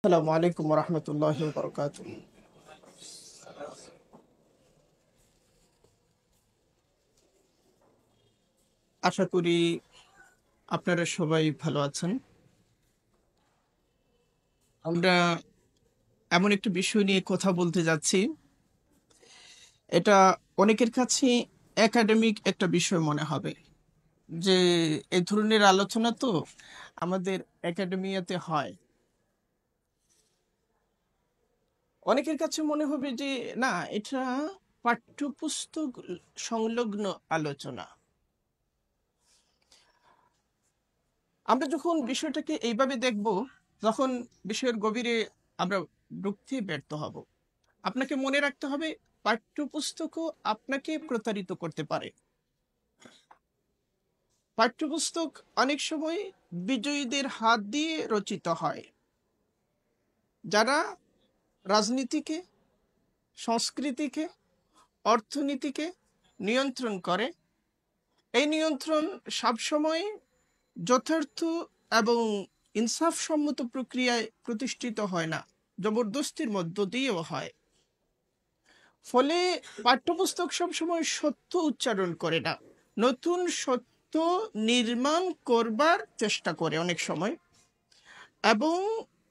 আসসালামু আলাইকুম রহমতুল্লাহি ওয়া বারাকাতুহু। আশা করি আপনারা সবাই ভালো আছেন। আমরা এমন একটা বিষয় নিয়ে কথা বলতে যাচ্ছি, এটা অনেকের কাছে একাডেমিক একটা বিষয় মনে হবে যে এই ধরনের আলোচনা তো আমাদের একাডেমিয়াতে হয়। অনেকের কাছে মনে হবে যে না, এটা পাঠ্যপুস্তক সংলগ্ন আলোচনা। আমরা যখন বিষয়টাকে এইভাবে দেখব, তখন বিষয়ের গভীরে আমরা ঢুকতে ব্যর্থ হব। আপনাকে মনে রাখতে হবে, পাঠ্যপুস্তকও আপনাকে প্রতারিত করতে পারে। পাঠ্যপুস্তক অনেক সময় বিজয়ীদের হাত দিয়ে রচিত হয়, যারা রাজনীতিকে, সংস্কৃতিকে, অর্থনীতিকে নিয়ন্ত্রণ করে। এই নিয়ন্ত্রণ সবসময় যথার্থ এবং ইনসাফসম্মত প্রক্রিয়ায় প্রতিষ্ঠিত হয় না, জবরদস্তির মধ্য দিয়েও হয়। ফলে পাঠ্যপুস্তক সবসময় সত্য উচ্চারণ করে না, নতুন সত্য নির্মাণ করবার চেষ্টা করে অনেক সময়, এবং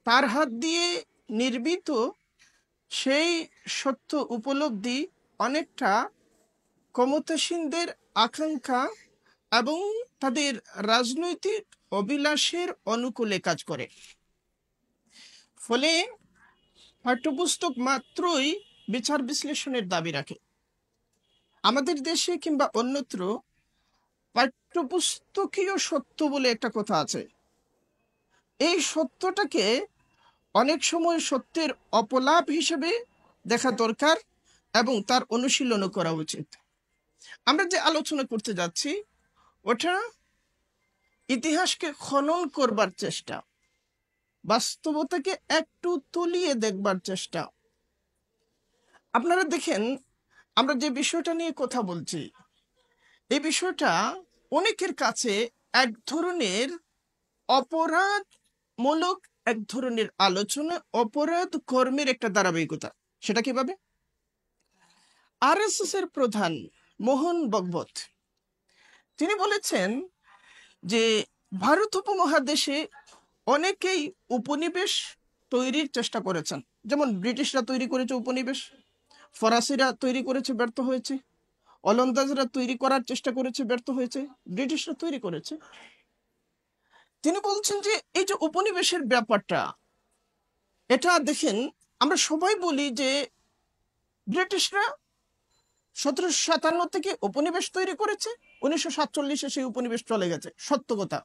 তার হাত দিয়ে নির্মিত সেই সত্য উপলব্ধি অনেকটা ক্ষমতাসীনদের আকাঙ্ক্ষা এবং তাদের রাজনৈতিক অভিলাষের অনুকূলে কাজ করে। ফলে পাঠ্যপুস্তক মাত্রই বিচার বিশ্লেষণের দাবি রাখে। আমাদের দেশে কিংবা অন্যত্র পাঠ্যপুস্তকীয় সত্য বলে একটা কথা আছে। এই সত্যটাকে অনেক সময় সত্যের অপলাপ হিসেবে দেখা দরকার এবং তার অনুশীলনও করা উচিত। আমরা যে আলোচনা করতে যাচ্ছি ওটা ইতিহাসকে খনন করবার চেষ্টা, বাস্তবতাকে একটু তলিয়ে দেখবার চেষ্টা। আপনারা দেখেন, আমরা যে বিষয়টা নিয়ে কথা বলছি, এই বিষয়টা অনেকের কাছে এক ধরনের অপরাধমূলক, এক ধরনের আলোচনা, অপরাধ কর্মের একটা ধারাবাহিকতা। সেটা কিভাবে? আরএসএস এর প্রধান মোহন ভগবত তিনি বলেছেন যে ভারত উপমহাদেশে অনেকেই উপনিবেশ তৈরির চেষ্টা করেছেন। যেমন ব্রিটিশরা তৈরি করেছে উপনিবেশ, ফরাসিরা তৈরি করেছে, ব্যর্থ হয়েছে। ওলন্দাজরা তৈরি করার চেষ্টা করেছে, ব্যর্থ হয়েছে। ব্রিটিশরা তৈরি করেছে। তিনি বলছেন যে এই যে উপনিবেশের ব্যাপারটা, এটা দেখেন, আমরা সবাই বলি যে ব্রিটিশরা 1757 থেকে উপনিবেশ তৈরি করেছে, 1947 সেই উপনিবেশ চলে গেছে। সত্য কথা,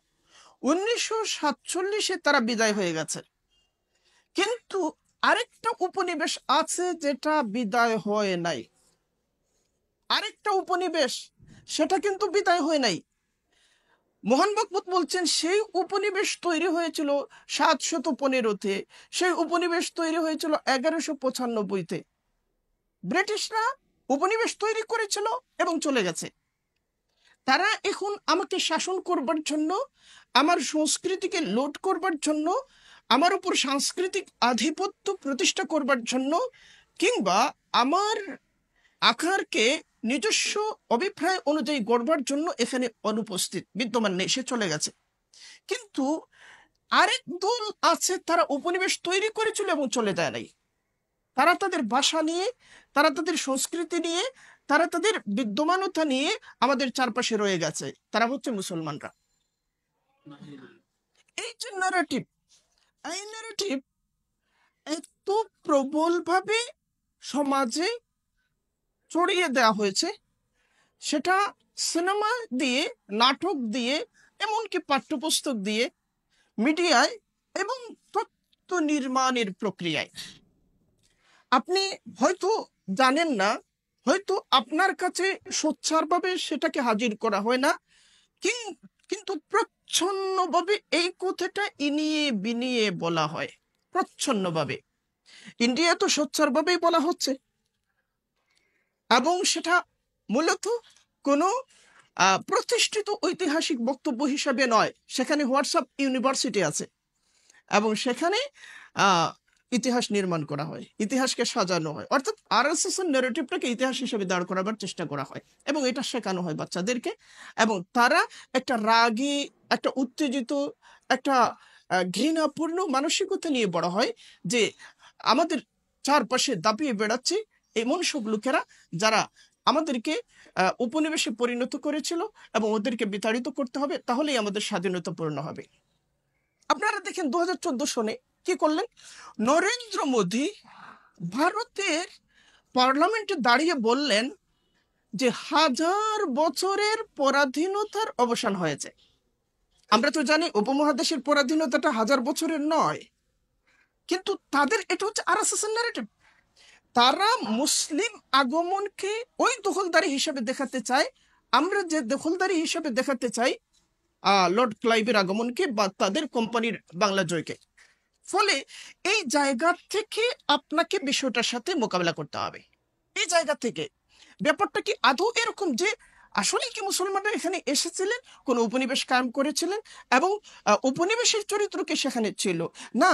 1947 তারা বিদায় হয়ে গেছে। কিন্তু আরেকটা উপনিবেশ আছে যেটা বিদায় হয় নাই। আরেকটা উপনিবেশ, সেটা কিন্তু বিদায় হয় নাই। মোহন ভগবত বলছেন সেই উপনিবেশ তৈরি হয়েছিল 715-তে, সেই উপনিবেশ তৈরি হয়েছিল 1195-তে। ব্রিটিশরা উপনিবেশ তৈরি করেছিল এবং চলে গেছে। তারা এখন আমাকে শাসন করবার জন্য, আমার সংস্কৃতিকে লোড করবার জন্য, আমার উপর সাংস্কৃতিক আধিপত্য প্রতিষ্ঠা করবার জন্য, কিংবা আমার আকারকে নিজস্ব অভিপ্রায় অনুযায়ী গড়বার জন্য এখানে অনুপস্থিত, বিদ্যমান নেই, সে চলে গেছে। কিন্তু আরেক দল আছে, তারা উপনিবেশ তৈরি করেছিল এবং চলে যায় নাই। তারা তাদের ভাষা নিয়ে, তারা তাদের সংস্কৃতি নিয়ে, তারা তাদের বিদ্যমানতা নিয়ে আমাদের চারপাশে রয়ে গেছে। তারা হচ্ছে মুসলমানরা। এই যে ন্যারেটিভ, এই ন্যারেটিভ এত প্রবলভাবে সমাজে ছড়িয়ে দেওয়া হয়েছে, সেটা সিনেমা দিয়ে, নাটক দিয়ে, এমনকি পাঠ্যপুস্তক দিয়ে, মিডিয়ায় এবং তথ্য নির্মাণের প্রক্রিয়ায়। আপনি হয়তো জানেন না, হয়তো আপনার কাছে সোচ্চারভাবে সেটাকে হাজির করা হয় না, কিন্তু প্রচ্ছন্নভাবে এই কথাটা ইনিয়ে বিনিয়ে বলা হয়, প্রচ্ছন্নভাবে। ইন্ডিয়া তো সোচ্চারভাবেই বলা হচ্ছে, এবং সেটা মূলত কোনো প্রতিষ্ঠিত ঐতিহাসিক বক্তব্য হিসাবে নয়। সেখানে হোয়াটসঅ্যাপ ইউনিভার্সিটি আছে এবং সেখানে আহ ইতিহাস নির্মাণ করা হয়, ইতিহাসকে সাজানো হয়, অর্থাৎ আরএসএস এর ন্যারেটিভটাকে ইতিহাস হিসেবে দাঁড় করাবার চেষ্টা করা হয় এবং এটা শেখানো হয় বাচ্চাদেরকে। এবং তারা একটা রাগী, একটা উত্তেজিত, একটা ঘৃণাপূর্ণ মানসিকতা নিয়ে বড় হয় যে আমাদের চারপাশে দাপিয়ে বেড়াচ্ছে এমন সব লোকেরা যারা আমাদেরকে উপনিবেশে পরিণত করেছিল এবং ওদেরকে বিতাড়িত করতে হবে, তাহলেই আমাদের স্বাধীনতা পূর্ণ হবে। আপনারা দেখেন 2014 সনে কি করলেন, নরেন্দ্র মোদী ভারতের পার্লামেন্টে দাঁড়িয়ে বললেন যে 1000 বছরের পরাধীনতার অবসান হয়েছে। আমরা তো জানি উপমহাদেশের পরাধীনতাটা 1000 বছরের নয়, কিন্তু তাদের এটা হচ্ছে আরএসএস এর ন্যারেটিভ। তারা মুসলিম আগমনকে ওই দখলদারি হিসেবে দেখাতে চায়, আমরা যে দখলদারি হিসেবে দেখাতে চাই লর্ড ক্লাইভের আগমনকে বা তাদের কোম্পানির বাংলা জয়কে। ফলে এই জায়গা থেকে আপনাকে বিষয়টার সাথে মোকাবেলা করতে হবে। এই জায়গা থেকে ব্যাপারটা কি আদৌ এরকম যে আসলে কি মুসলমানরা এখানে এসেছিলেন, কোন উপনিবেশ কায়েম করেছিলেন এবং উপনিবেশের চরিত্রকে সেখানে ছিল না?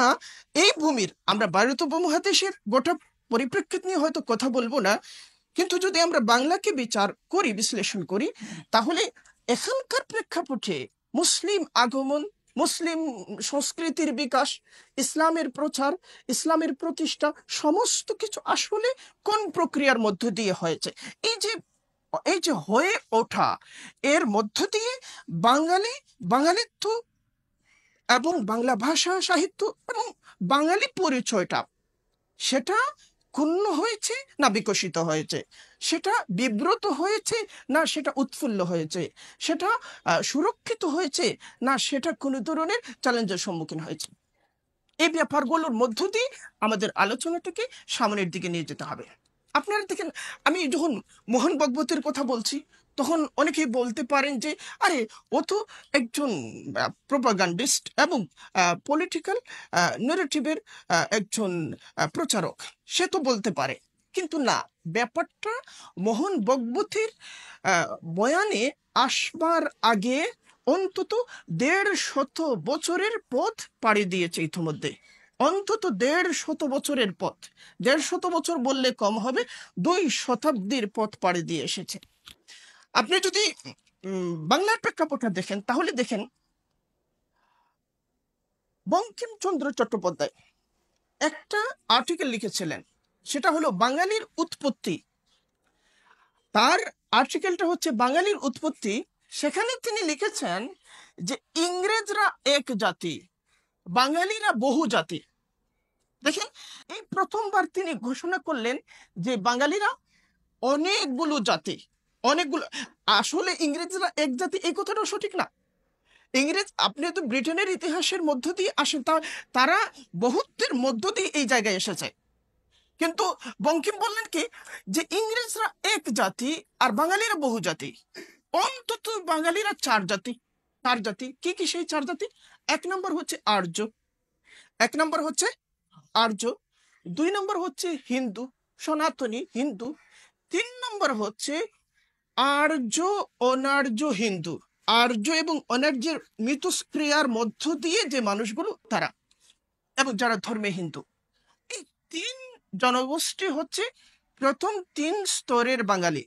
এই ভূমির আমরা ভারত উপমহাদেশের গোটা পরিপ্রেক্ষিত নিয়ে হয়তো কথা বলবো না, কিন্তু যদি আমরা বাংলাকে বিচার করি, বিশ্লেষণ করি, তাহলে এখানকার প্রেক্ষাপটে মুসলিম আগমন, মুসলিম সংস্কৃতির বিকাশ, ইসলামের প্রচার, ইসলামের প্রতিষ্ঠা সমস্ত কিছু আসলে কোন প্রক্রিয়ার মধ্য দিয়ে হয়েছে? এই যে হয়ে ওঠা, এর মধ্য দিয়ে বাঙালিত্ব এবং বাংলা ভাষা সাহিত্য এবং বাঙালি পরিচয়টা সেটা ক্ষুণ্ণ হয়েছে না বিকশিত হয়েছে, সেটা বিব্রত হয়েছে না সেটা উৎফুল্ল হয়েছে, সেটা সুরক্ষিত হয়েছে না সেটা কোনো ধরনের চ্যালেঞ্জের সম্মুখীন হয়েছে? এই ব্যাপারগুলোর মধ্য দিয়ে আমাদের আলোচনাটাকে সামনের দিকে নিয়ে যেতে হবে। আপনারা দেখেন, আমি যখন মোহন ভগবতের কথা বলছি তখন অনেকেই বলতে পারেন যে আরে ও তো একজন প্রোপাগান্ডিস্ট এবং পলিটিক্যাল ন্যারেটিভের একজন প্রচারক, সে তো বলতে পারে। কিন্তু না, ব্যাপারটা মোহন ভগবতের বয়ানে আসবার আগে অন্তত 150 বছরের পথ পাড়ি দিয়েছে ইতিমধ্যে। অন্তত 150 বছরের পথ, 150 বছর বললে কম হবে, 2 শতাব্দীর পথ পাড়ি দিয়ে এসেছে। আপনি যদি বাংলার প্রেক্ষাপটটা দেখেন তাহলে দেখেন বঙ্কিমচন্দ্র চট্টোপাধ্যায় একটা আর্টিকেল লিখেছিলেন, সেটা হলো বাঙালির উৎপত্তি। তার আর্টিকেলটা হচ্ছে বাঙালির উৎপত্তি। সেখানে তিনি লিখেছেন যে ইংরেজরা এক জাতি, বাঙালিরা বহু জাতি। দেখেন, এই প্রথমবার তিনি ঘোষণা করলেন যে বাঙালিরা অনেকগুলো জাতি, অনেকগুলো। আসলে ইংরেজরা এক জাতি এই কথাটাও সঠিক না। আপনি তো ব্রিটেনের ইতিহাসের মধ্য দিয়ে আসেন, তারা বহুত্বের মধ্য দিয়ে এই জায়গায় এসেছে। কিন্তু বঙ্কিম বললেন কি যে ইংরেজরা এক জাতি আর বাঙালিরা বহু জাতি। অন্তত বাঙালিরা 4 জাতি। 4 জাতি কি কি সেই 4 জাতি? 1 নম্বর হচ্ছে আর্য, 1 নম্বর হচ্ছে আর্য, 2 নম্বর হচ্ছে হিন্দু, সনাতনী হিন্দু, 3 নম্বর হচ্ছে আর্য অনার্য হিন্দু। আর্য এবং অনার্যের মিথস্ক্রিয়ার মধ্য দিয়ে যে মানুষগুলো তারা, এবং যারা ধর্মে হিন্দু। এই 3 জনগোষ্ঠী হচ্ছে প্রথম 3 স্তরের বাঙালি।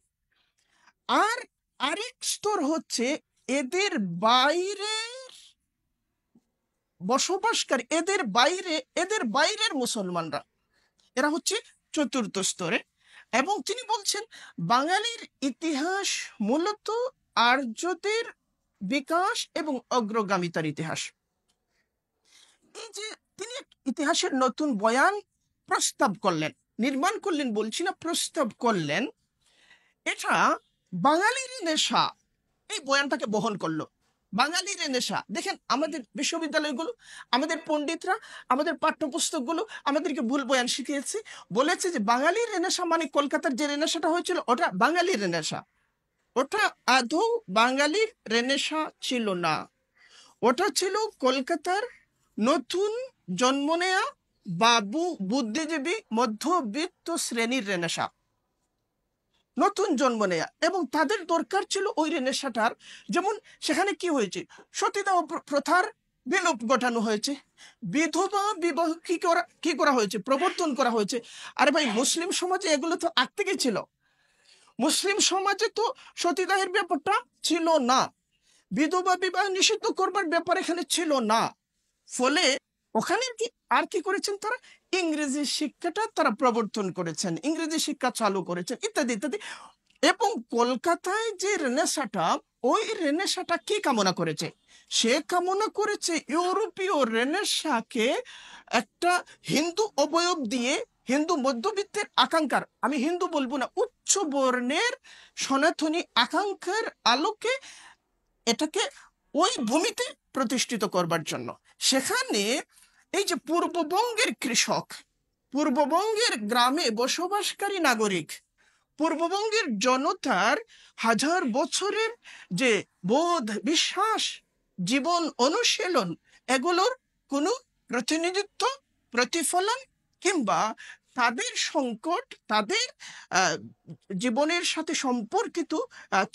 আর আরেক স্তর হচ্ছে এদের বাইরে বসবাসকারী, এদের বাইরের মুসলমানরা, এরা হচ্ছে 4র্থ স্তরে। এবং তিনি বলছেন বাঙালির ইতিহাস মূলত আর্যদের বিকাশ এবং অগ্রগামিতার ইতিহাস। এই যে তিনি ইতিহাসের নতুন বয়ান প্রস্তাব করলেন, নির্মাণ করলেন বলছি না, প্রস্তাব করলেন, এটা বাঙালির নেশা এই বয়ানটাকে বহন করলো। বাঙালির নেশা দেখেন, আমাদের বিশ্ববিদ্যালয়গুলো, আমাদের পণ্ডিতরা, আমাদের পাঠ্যপুস্তকগুলো আমাদেরকে ভুল বয়ান শিখিয়েছে, বলেছে যে বাঙালির রেনেশা মানে কলকাতার যে রেনেশাটা হয়েছিল ওটা বাঙালির রেনেশা। ওটা আদৌ বাঙালির রেনেশা ছিল না, ওটা ছিল কলকাতার নতুন জন্ম নেয়া বাবু বুদ্ধিজীবী মধ্যবিত্ত শ্রেণীর রেনেশা, নতুন জন্ম নেয়া। এবং তাদের দরকার ছিল ওই রেনেশাটার, যেমন সেখানে কি হয়েছে, সতীদাহ প্রথার বিলোপ ঘটানো হয়েছে, বিধবা বিবাহ কি করা হয়েছে, প্রবর্তন করা হয়েছে। আরে ভাই, মুসলিম সমাজে এগুলো তো আগ থেকে ছিল। মুসলিম সমাজে তো সতীদাহের ব্যাপারটা ছিল না, বিধবা বিবাহ নিষিদ্ধ করবার ব্যাপার এখানে ছিল না। ফলে ওখানে কি করেছেন তারা, ইংরেজি শিক্ষাটা তারা প্রবর্তন করেছেন, ইংরেজি শিক্ষা চালু করেছেন, ইত্যাদি ইত্যাদি। এবং কলকাতায় যে রেনেসাটা, ওই রেনেসাটা কি কামনা করেছে, সে কামনা করেছে ইউরোপীয় রেনেসাকে একটা হিন্দু অবয়ব দিয়ে, হিন্দু মধ্যবিত্তের আকাঙ্ক্ষার, আমি হিন্দু বলবো না, উচ্চ বর্ণের সনাতনী আকাঙ্ক্ষার আলোকে এটাকে ওই ভূমিতে প্রতিষ্ঠিত করবার জন্য। সেখানে এই যে পূর্ববঙ্গের কৃষক, পূর্ববঙ্গের গ্রামে বসবাসকারী নাগরিক, পূর্ববঙ্গের জনতার হাজার বছরের যে বোধ বিশ্বাস, জীবন অনুশীলন, এগুলোর কোনো প্রতিনিধিত্ব, প্রতিফলন কিংবা তাদের সংকট, তাদের জীবনের সাথে সম্পর্কিত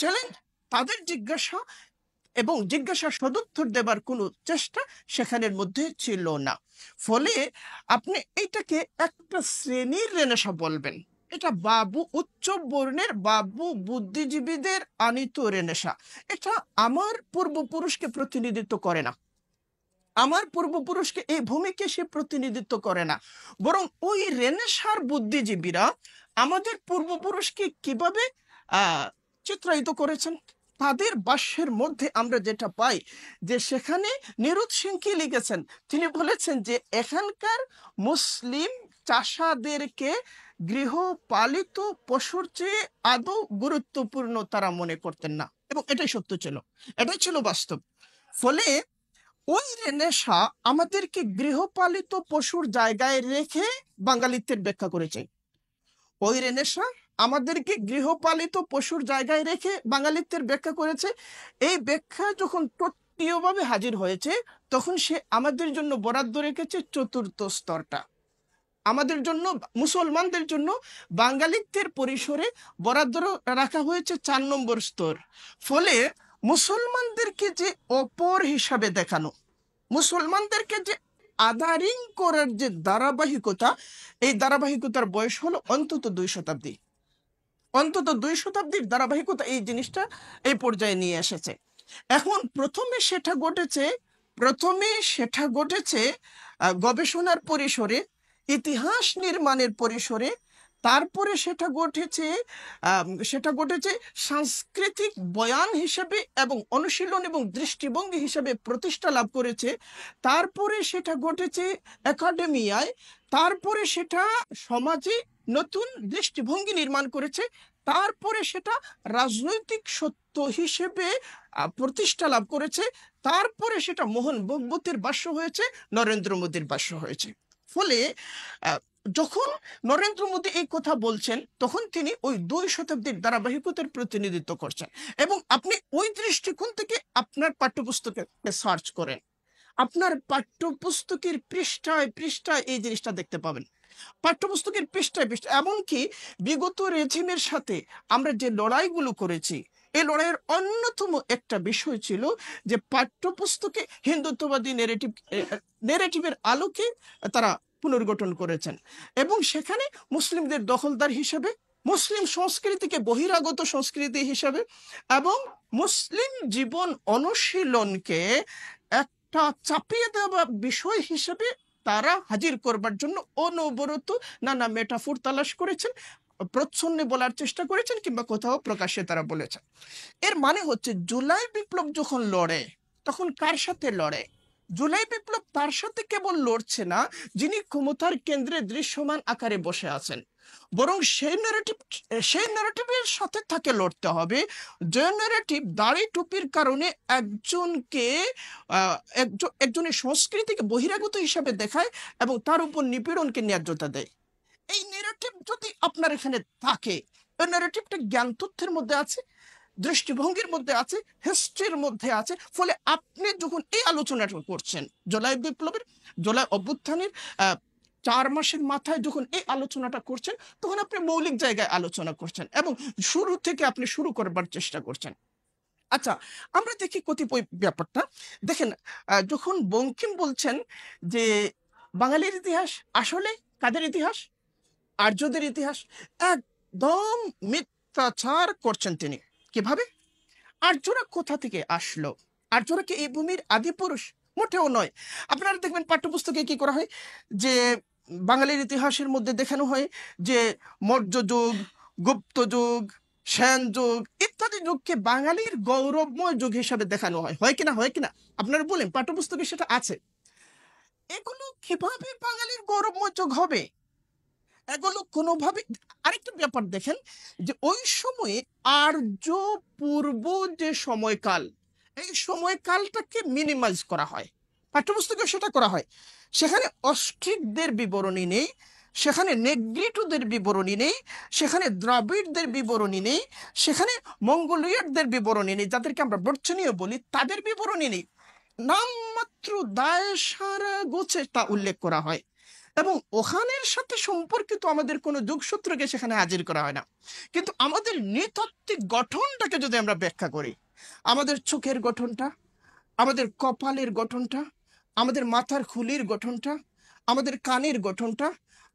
চ্যালেঞ্জ, তাদের জিজ্ঞাসা এবং জিজ্ঞাসার সদুত্তর দেবার কোনো চেষ্টা সেখানের মধ্যে ছিল না। ফলে আপনি এইটাকে একটা শ্রেণীর রেনেসা বলবেন, এটা বাবু উচ্চ বর্ণের বাবু বুদ্ধিজীবীদের আনিত রেনেসা। এটা আমার পূর্বপুরুষকে প্রতিনিধিত্ব করে না, আমার পূর্বপুরুষকে এই ভূমিকে সে প্রতিনিধিত্ব করে না, বরং ওই রেনেসার বুদ্ধিজীবীরা আমাদের পূর্বপুরুষকে কিভাবে চিত্রায়িত করেছেন, তাদের ভাষ্যের মধ্যে আমরা যেটা পাই যে সেখানে নিরুৎ সিং কি লিখেছেন, তিনি বলেছেন যে এখানকার মুসলিম চাষাদেরকে গৃহপালিত পশুর চেয়ে আদৌ গুরুত্বপূর্ণ তারা মনে করতেন না, এবং এটাই সত্য ছিল, এটাই ছিল বাস্তব। ফলে ওই রেনেসা আমাদেরকে গৃহপালিত পশুর জায়গায় রেখে বাঙালিত্বের ব্যাখ্যা করেছে, ওই রেনেসা আমাদেরকে গৃহপালিত পশুর জায়গায় রেখে বাঙালিত্বের ব্যাখ্যা করেছে। এই ব্যাখ্যা যখন তত্ত্বীয়ভাবে হাজির হয়েছে, তখন সে আমাদের জন্য বরাদ্দ রেখেছে চতুর্থ স্তরটা, আমাদের জন্য, মুসলমানদের জন্য বাঙালিত্বের পরিসরে বরাদ্দ রাখা হয়েছে 4 নম্বর স্তর। ফলে মুসলমানদেরকে যে অপর হিসাবে দেখানো, মুসলমানদেরকে যে আদারিং করার যে ধারাবাহিকতা, এই ধারাবাহিকতার বয়স হলো অন্তত 2 শতাব্দী, অন্তত 2 শতাব্দীর ধারাবাহিকতা এই জিনিসটা এই পর্যায়ে নিয়ে এসেছে। এখন প্রথমে সেটা ঘটেছে গবেষণার পরিসরে, ইতিহাস নির্মাণের পরিসরে, তারপরে সেটা ঘটেছে সাংস্কৃতিক বয়ান হিসেবে এবং অনুশীলন এবং দৃষ্টিভঙ্গি হিসেবে প্রতিষ্ঠা লাভ করেছে, তারপরে সেটা ঘটেছে একাডেমিয়ায়, তারপরে সেটা সমাজে নতুন দৃষ্টিভঙ্গি নির্মাণ করেছে, তারপরে সেটা রাজনৈতিক সত্য হিসেবে প্রতিষ্ঠা লাভ করেছে, তারপরে সেটা মোহন ভগবতের ভাষ্য হয়েছে, নরেন্দ্র মোদীর ভাষ্য হয়েছে। ফলে যখন নরেন্দ্র মোদী এই কথা বলছেন, তখন তিনি ওই 2 শতাব্দীর ধারাবাহিকতার প্রতিনিধিত্ব করছেন। এবং আপনি ওই দৃষ্টিকোণ থেকে আপনার পাঠ্যপুস্তকে সার্চ করেন, আপনার পাঠ্যপুস্তকের পৃষ্ঠায় পৃষ্ঠায় এই জিনিসটা দেখতে পাবেন, পাঠ্যপুস্তকের পৃষ্ঠায় পৃষ্ঠায়। এমনকি বিগত রেজিমের সাথে আমরা যে লড়াইগুলো করেছি, এই লড়াইয়ের অন্যতম একটা বিষয় ছিল যে পাঠ্যপুস্তকে হিন্দুত্ববাদী নেরেটিভের আলোকে তারা পুনর্গঠন করেছেন, এবং সেখানে মুসলিমদের দখলদার হিসেবে, মুসলিম সংস্কৃতিকে বহিরাগত সংস্কৃতি হিসেবে এবং মুসলিম জীবন অনুশীলনকে একটা চাপিয়ে দেওয়া বিষয় হিসেবে তারা হাজির করবার জন্য অনবরত নানা মেটাফোর তালাশ করেছেন, প্রচ্ছন্নে বলার চেষ্টা করেছেন, কিংবা কোথাও প্রকাশ্যে তারা বলেছেন। এর মানে হচ্ছে জুলাই বিপ্লব যখন লড়ে, তখন কার সাথে লড়ে? জুলাই বিপ্লব তার সাথে কেবল লড়ছে না যিনি ক্ষমতার কেন্দ্রে দৃশ্যমান আকারে বসে আছেন, বরং সেই ন্যারেটিভের সাথে তাকে লড়তে হবে যে ন্যারেটিভ দাড়ি টুপির কারণে একজনের সংস্কৃতিকে বহিরাগত হিসাবে দেখায় এবং তার উপর নিপীড়নকে ন্যায্যতা দেয়। এই ন্যারেটিভ যদি আপনার এখানে থাকে, ওই ন্যারেটিভটা জ্ঞান তথ্যের মধ্যে আছে, দৃষ্টিভঙ্গির মধ্যে আছে, হিস্ট্রির মধ্যে আছে। ফলে আপনি যখন এই আলোচনাটা করছেন, জুলাই অভ্যুত্থানের 4 মাসের মাথায় যখন এই আলোচনাটা করছেন, তখন আপনি মৌলিক জায়গায় আলোচনা করছেন এবং শুরু থেকে আপনি শুরু করবার চেষ্টা করছেন। আচ্ছা, আমরা দেখি কতিপয় ব্যাপারটা। দেখেন, যখন বঙ্কিম বলছেন যে বাঙালির ইতিহাস আসলে কাদের ইতিহাস? আর্যদের ইতিহাস। একদম মিথ্যাচার করছেন তিনি। কিভাবে? আর্যরা কোথা থেকে আসলো? আর্যরা কি এই ভূমির আদি পুরুষ? মোটেও নয়। আপনারা দেখবেন পাঠ্যপুস্তকে কি করা হয়, যে বাঙালির ইতিহাসের মধ্যে দেখানো হয় যে মৌর্য যুগ, গুপ্ত যুগ, সেন যুগ ইত্যাদি যুগকে বাঙালির গৌরবময় যুগ হিসাবে দেখানো হয়। হয় কিনা? হয় কিনা? আপনারা বলেন, পাঠ্যপুস্তকে সেটা আছে। এগুলো কিভাবে বাঙালির গৌরবময় যুগ হবে? এগুলো কোনোভাবে। আরেকটা ব্যাপার দেখেন, যে ওই সময়ে আর্য পূর্ব যে সময়কাল, এই সময়কালটাকে মিনিমাইজ করা হয়, পাঠ্যপুস্তকে সেটা করা হয়। সেখানে অস্ট্রিকদের বিবরণী নেই, সেখানে নেগ্রিটোদের বিবরণী নেই, সেখানে দ্রাবিড়দের বিবরণী নেই, সেখানে মঙ্গোলিয়নদের বিবরণী নেই, যাদেরকে আমরা বর্চনীয় বলি, তাদের বিবরণী নেই। নামমাত্র দায় সারা গোছে তা উল্লেখ করা হয়, এবং ওখানের সাথে সম্পর্কিত আমাদের কোনো যোগসূত্রকে সেখানে হাজির করা হয় না। কিন্তু আমাদের নৃতাত্ত্বিক গঠনটাকে যদি আমরা ব্যাখ্যা করি, আমাদের চোখের গঠনটা, আমাদের কপালের গঠনটা, আমাদের মাথার খুলির গঠনটা, আমাদের কানের গঠনটা,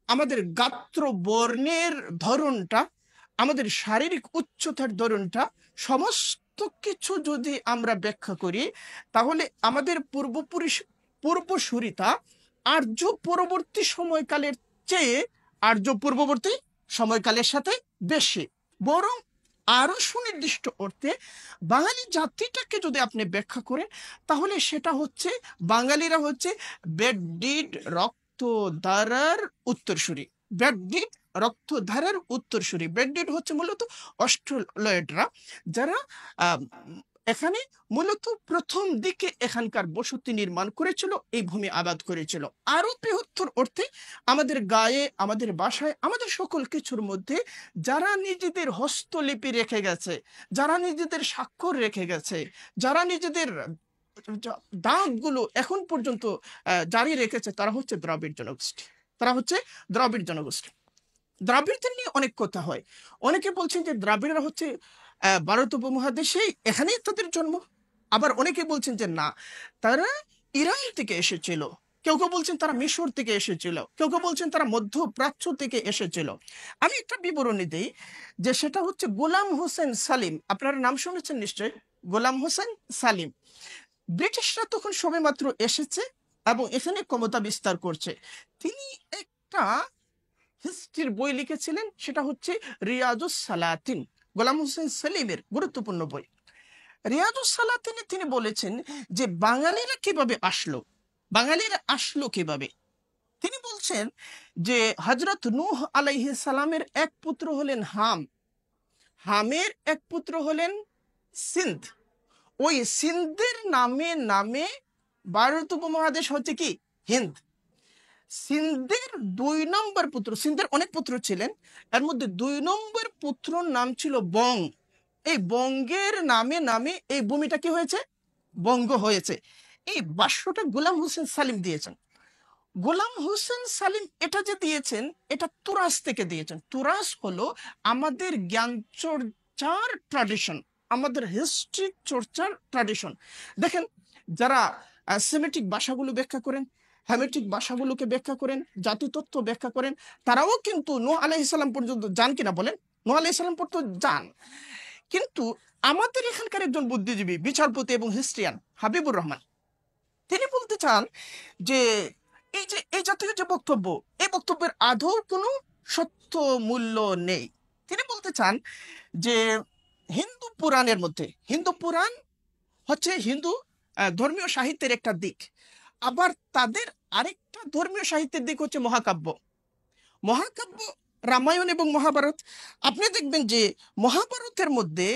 আমাদের গাত্র বর্ণের ধরনটা, আমাদের শারীরিক উচ্চতার ধরনটা, সমস্ত কিছু যদি আমরা ব্যাখ্যা করি, তাহলে আমাদের পূর্বসূরিতা আর্য পরবর্তী সময়কালের চেয়ে আর্য পূর্ববর্তী সময়কালের সাথে বেশি। বরং আরো সুনির্দিষ্ট অর্থে বাঙালি জাতিটাকে যদি আপনি ব্যাখ্যা করেন, তাহলে সেটা হচ্ছে বাঙালিরা হচ্ছে বেডডিড রক্তধারার উত্তরসূরি। বেডডিড রক্তধারার উত্তরসূরি। বেডডিড হচ্ছে মূলত অস্ট্রেলয়েডরা, যারা এখানে মূলত প্রথম দিকে এখানকার বসতি নির্মাণ করেছিল, এই ভূমি আবাদ করেছিল। আরো বৃহত্তর অর্থে আমাদের গায়ে, আমাদের বাসায়, আমাদের সকল কিছুর মধ্যে যারা নিজেদের হস্তলিপি রেখে গেছে, যারা নিজেদের স্বাক্ষর রেখে গেছে, যারা নিজেদের দাগগুলো এখন পর্যন্ত জারি রেখেছে, তারা হচ্ছে দ্রাবিড় জনগোষ্ঠী। তারা হচ্ছে দ্রাবিড় জনগোষ্ঠী। দ্রাবিড়দের নিয়ে অনেক কথা হয়। অনেকে বলছেন যে দ্রাবিড়রা হচ্ছে ভারত উপমহাদেশে, এখানেই তাদের জন্ম। আবার অনেকে বলছেন যে না, তারা ইরান থেকে এসেছিল। কেউ কেউ বলছেন তারা মিশর থেকে এসেছিল, কেউ কেউ বলছেন তারা মধ্যপ্রাচ্য থেকে এসেছিল। আমি একটা বিবরণী দিই, যে সেটা হচ্ছে গোলাম হোসেন সালিম। আপনারা নাম শুনেছেন নিশ্চয়, গোলাম হোসেন সালিম। ব্রিটিশরা তখন সবেমাত্র এসেছে এবং এখানে ক্ষমতা বিস্তার করছে। তিনি একটা হিস্ট্রির বই লিখেছিলেন, সেটা হচ্ছে রিয়াজুস সালাতিন, গোলাম হোসেন সালিমের গুরুত্বপূর্ণ বই। রিয়াজুস সালাতিনে তিনি বলেছেন যে বাঙালিরা কিভাবে আসলো, বাঙালিরা আসলো কিভাবে। তিনি বলছেন যে হযরত নূহ আলাইহিস সালামের এক পুত্র হলেন হাম, হামের এক পুত্র হলেন সিন্ধ। ওই সিন্ধের নামে নামে ভারত উপমহাদেশ হচ্ছে কি হিন্দ। সিন্ধের 2 নম্বর পুত্র, সিন্ধের অনেক পুত্র ছিলেন, এর মধ্যে 2 নম্বর পুত্রর নাম ছিল বঙ্গ। এই বঙ্গের নামে নামে এই ভূমিটা কি হয়েছে? বঙ্গ হয়েছে। এই ভাষ্যটা গোলাম হোসেন সালিম দিয়েছেন। গোলাম হোসেন সালিম এটা যে দিয়েছেন, এটা তুরাস থেকে দিয়েছেন। তুরাস হলো আমাদের জ্ঞান চর্চার ট্র্যাডিশন, আমাদের হিস্ট্রি চর্চার ট্র্যাডিশন। দেখেন, যারা সেমেটিক ভাষাগুলো ব্যাখ্যা করেন, হ্যামেটিক ভাষাগুলোকে ব্যাখ্যা করেন, জাতিতত্ত্ব ব্যাখ্যা করেন, তারাও কিন্তু নূহ আলাইহিস সালাম পর্যন্ত যান কিনা বলেন? নূহ আলাইহিস সালাম পর্যন্ত যান। কিন্তু আমাদের এখানকার একজন বুদ্ধিজীবী, বিচারপতি এবং হিস্ট্রিয়ান হাবিবুর রহমান, তিনি বলতে চান যে এই জাতীয় যে বক্তব্য, এই বক্তব্যের আদৌ কোনো সত্য মূল্য নেই। তিনি বলতে চান যে হিন্দু পুরাণের মধ্যে, হিন্দু পুরাণ হচ্ছে হিন্দু ধর্মীয় সাহিত্যের একটা দিক, আবার তাদের আরেকটা ধর্মীয় সাহিত্যের দিক হচ্ছে মহাকাব্য। মহাকাব্য রামায়ণ এবং মহাভারত। আপনি দেখবেন যে মহাভারতের মধ্যে,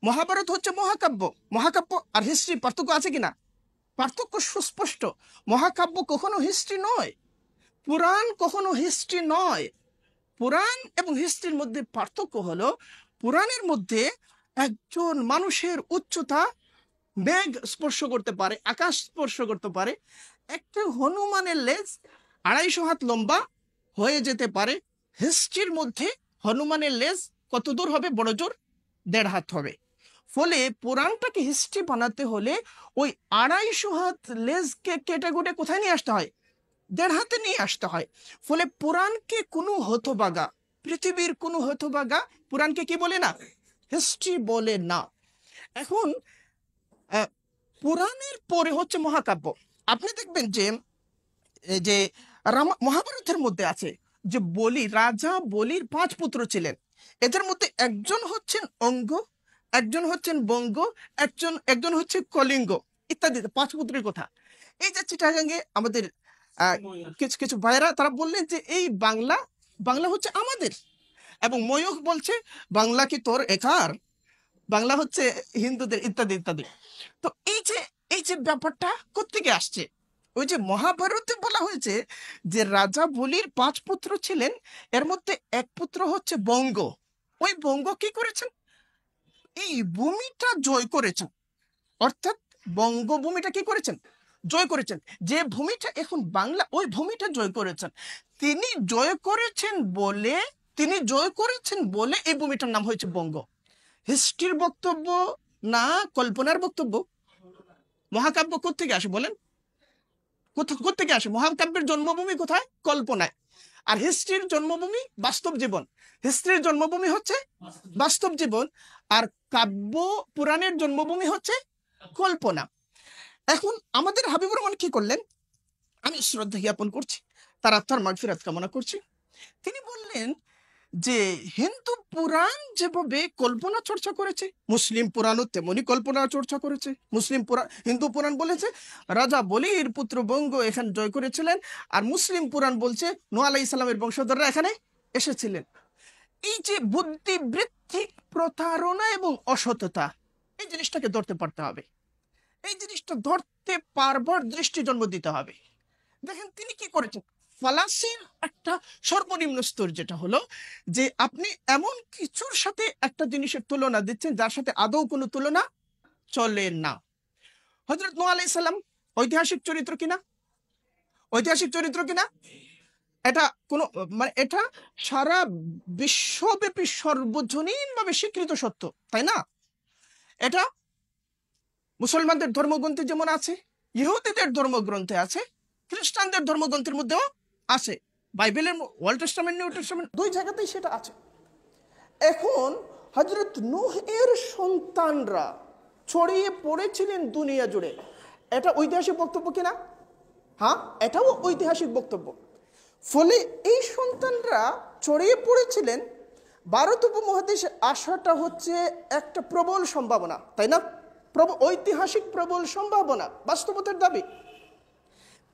মহাভারত হচ্ছে মহাকাব্য, মহাকাব্য আর হিস্ট্রি পার্থক্য আছে কিনা? পার্থক্য সুস্পষ্ট। মহাকাব্য কখনো হিস্ট্রি নয়, পুরাণ কখনো হিস্ট্রি নয়। পুরাণ এবং হিস্ট্রির মধ্যে পার্থক্য হলো, পুরাণের মধ্যে একজন মানুষের উচ্চতা মেঘ স্পর্শ করতে পারে, আকাশ স্পর্শ করতে পারে। একটা হনুমানের লেজ 250 হাত লম্বা হয়ে যেতে পারে। হিস্ট্রির মধ্যে হনুমানের লেজ কত দূর হবে? বড় জোর 1.5 হাত হবে। ফলে পুরাণটাকে হিস্ট্রি বানাতে হলে ওই 250 হাত লেজকে কেটে কুটে কোথায় নিয়ে আসতে হয়? 1.5 হাতে নিয়ে আসতে হয়। ফলে পুরাণকে কোনো হতবাগা, পৃথিবীর কোনো হতবাগা পুরাণকে কি বলে না? হিস্ট্রি বলে না। এখন পুরাণের পরে হচ্ছে মহাকাব্য। আপনি দেখবেন যে এই যে মহাভারতের মধ্যে আছে যে রাজা বলির 5 পুত্র ছিলেন। এদের মধ্যে একজন হচ্ছেন অঙ্গ, একজন হচ্ছেন বঙ্গ, একজন হচ্ছে কলিঙ্গ, ইত্যাদি 5 পুত্রের কথা। এই যে চিটাগাঙ্গে আমাদের কিছু কিছু ভাইরা তারা বললেন যে এই বাংলা হচ্ছে আমাদের, এবং ময়ূখ বলছে বাংলা কি তোর একার, বাংলা হচ্ছে হিন্দুদের, ইত্যাদি ইত্যাদি। তো এই যে ব্যাপারটা কোত্থেকে আসছে? ওই যে মহাভারতে বলা হয়েছে যে রাজা বলির 5 পুত্র ছিলেন, এর মধ্যে এক পুত্র হচ্ছে বঙ্গ। ওই বঙ্গ কি করেছেন? এই ভূমিটা জয় করেছেন, অর্থাৎ বঙ্গভূমিটা কি করেছেন? জয় করেছেন। যে ভূমিটা এখন বাংলা, ওই ভূমিটা জয় করেছেন। তিনি জয় করেছেন বলে এই ভূমিটার নাম হয়েছে বঙ্গ। হিস্ট্রির বক্তব্য না কল্পনার বক্তব্য? মহাকাব্য কোত্থেকে আসে বলেন? কোত্থেকে আসে? মহাকাব্যের জন্মভূমি কোথায়? কল্পনায়। আর হিস্ট্রির জন্মভূমি বাস্তব জীবন। হিস্ট্রির জন্মভূমি হচ্ছে বাস্তব জীবন, আর কাব্য পুরাণের জন্মভূমি হচ্ছে কল্পনা। এখন আমাদের হাবিবুর রহমান কি করলেন? আমি শ্রদ্ধা জ্ঞাপন করছি, তার আত্মার মাগফিরাত কামনা করছি। তিনি বললেন যে হিন্দু পুরাণ যেভাবে কল্পনা চর্চা করেছে, মুসলিম পুরাণও তেমনি কল্পনা চর্চা করেছে। হিন্দু পুরাণ বলেছে রাজা বলির পুত্র বঙ্গ এখানে জয় করেছিলেন, আর মুসলিম পুরাণ বলছে নূহ আলাইহিস সালামের বংশধররা এখানে এসেছিলেন। এই যে বুদ্ধিবৃত্তিক প্রতারণা এবং অসততা, এই জিনিসটাকে ধরতে পারতে হবে। এই জিনিসটা ধরতে পারবার দৃষ্টি জন্ম দিতে হবে। দেখেন তিনি কি করেছেন। ফালাসির একটা সর্বনিম্ন স্তর যেটা হলো যে আপনি এমন কিছুর সাথে একটা জিনিসের তুলনা দিচ্ছেন যার সাথে আদৌ কোনো তুলনা চলে না। হযরত নূহ আলাইহিস সালাম ঐতিহাসিক চরিত্র কিনা? ঐতিহাসিক চরিত্র কিনা? এটা কোনো মানে এটা সারা বিশ্বব্যাপী সর্বজনীনভাবে স্বীকৃত সত্য, তাই না? এটা মুসলমানদের ধর্মগ্রন্থে যেমন আছে, ইহুদিদের ধর্মগ্রন্থে আছে, খ্রিস্টানদের ধর্মগ্রন্থের মধ্যেও আছে। বাইবেলের ওল্ড টেস্টামেন্ট, নিউ টেস্টামেন্ট, 2 জায়গাতেই সেটা আছে। এখন হযরত নূহ এর সন্তানরা ছড়িয়ে পড়েছিলেন দুনিয়া জুড়ে, এটা ঐতিহাসিক বক্তব্য কিনা? হ্যাঁ, এটাও ঐতিহাসিক বক্তব্য। ফলে এই সন্তানরা ছড়িয়ে পড়েছিলেন, ভারত উপমহাদেশে আসাটা হচ্ছে একটা প্রবল সম্ভাবনা, তাই না? ঐতিহাসিক প্রবল সম্ভাবনা, বাস্তবতার দাবি।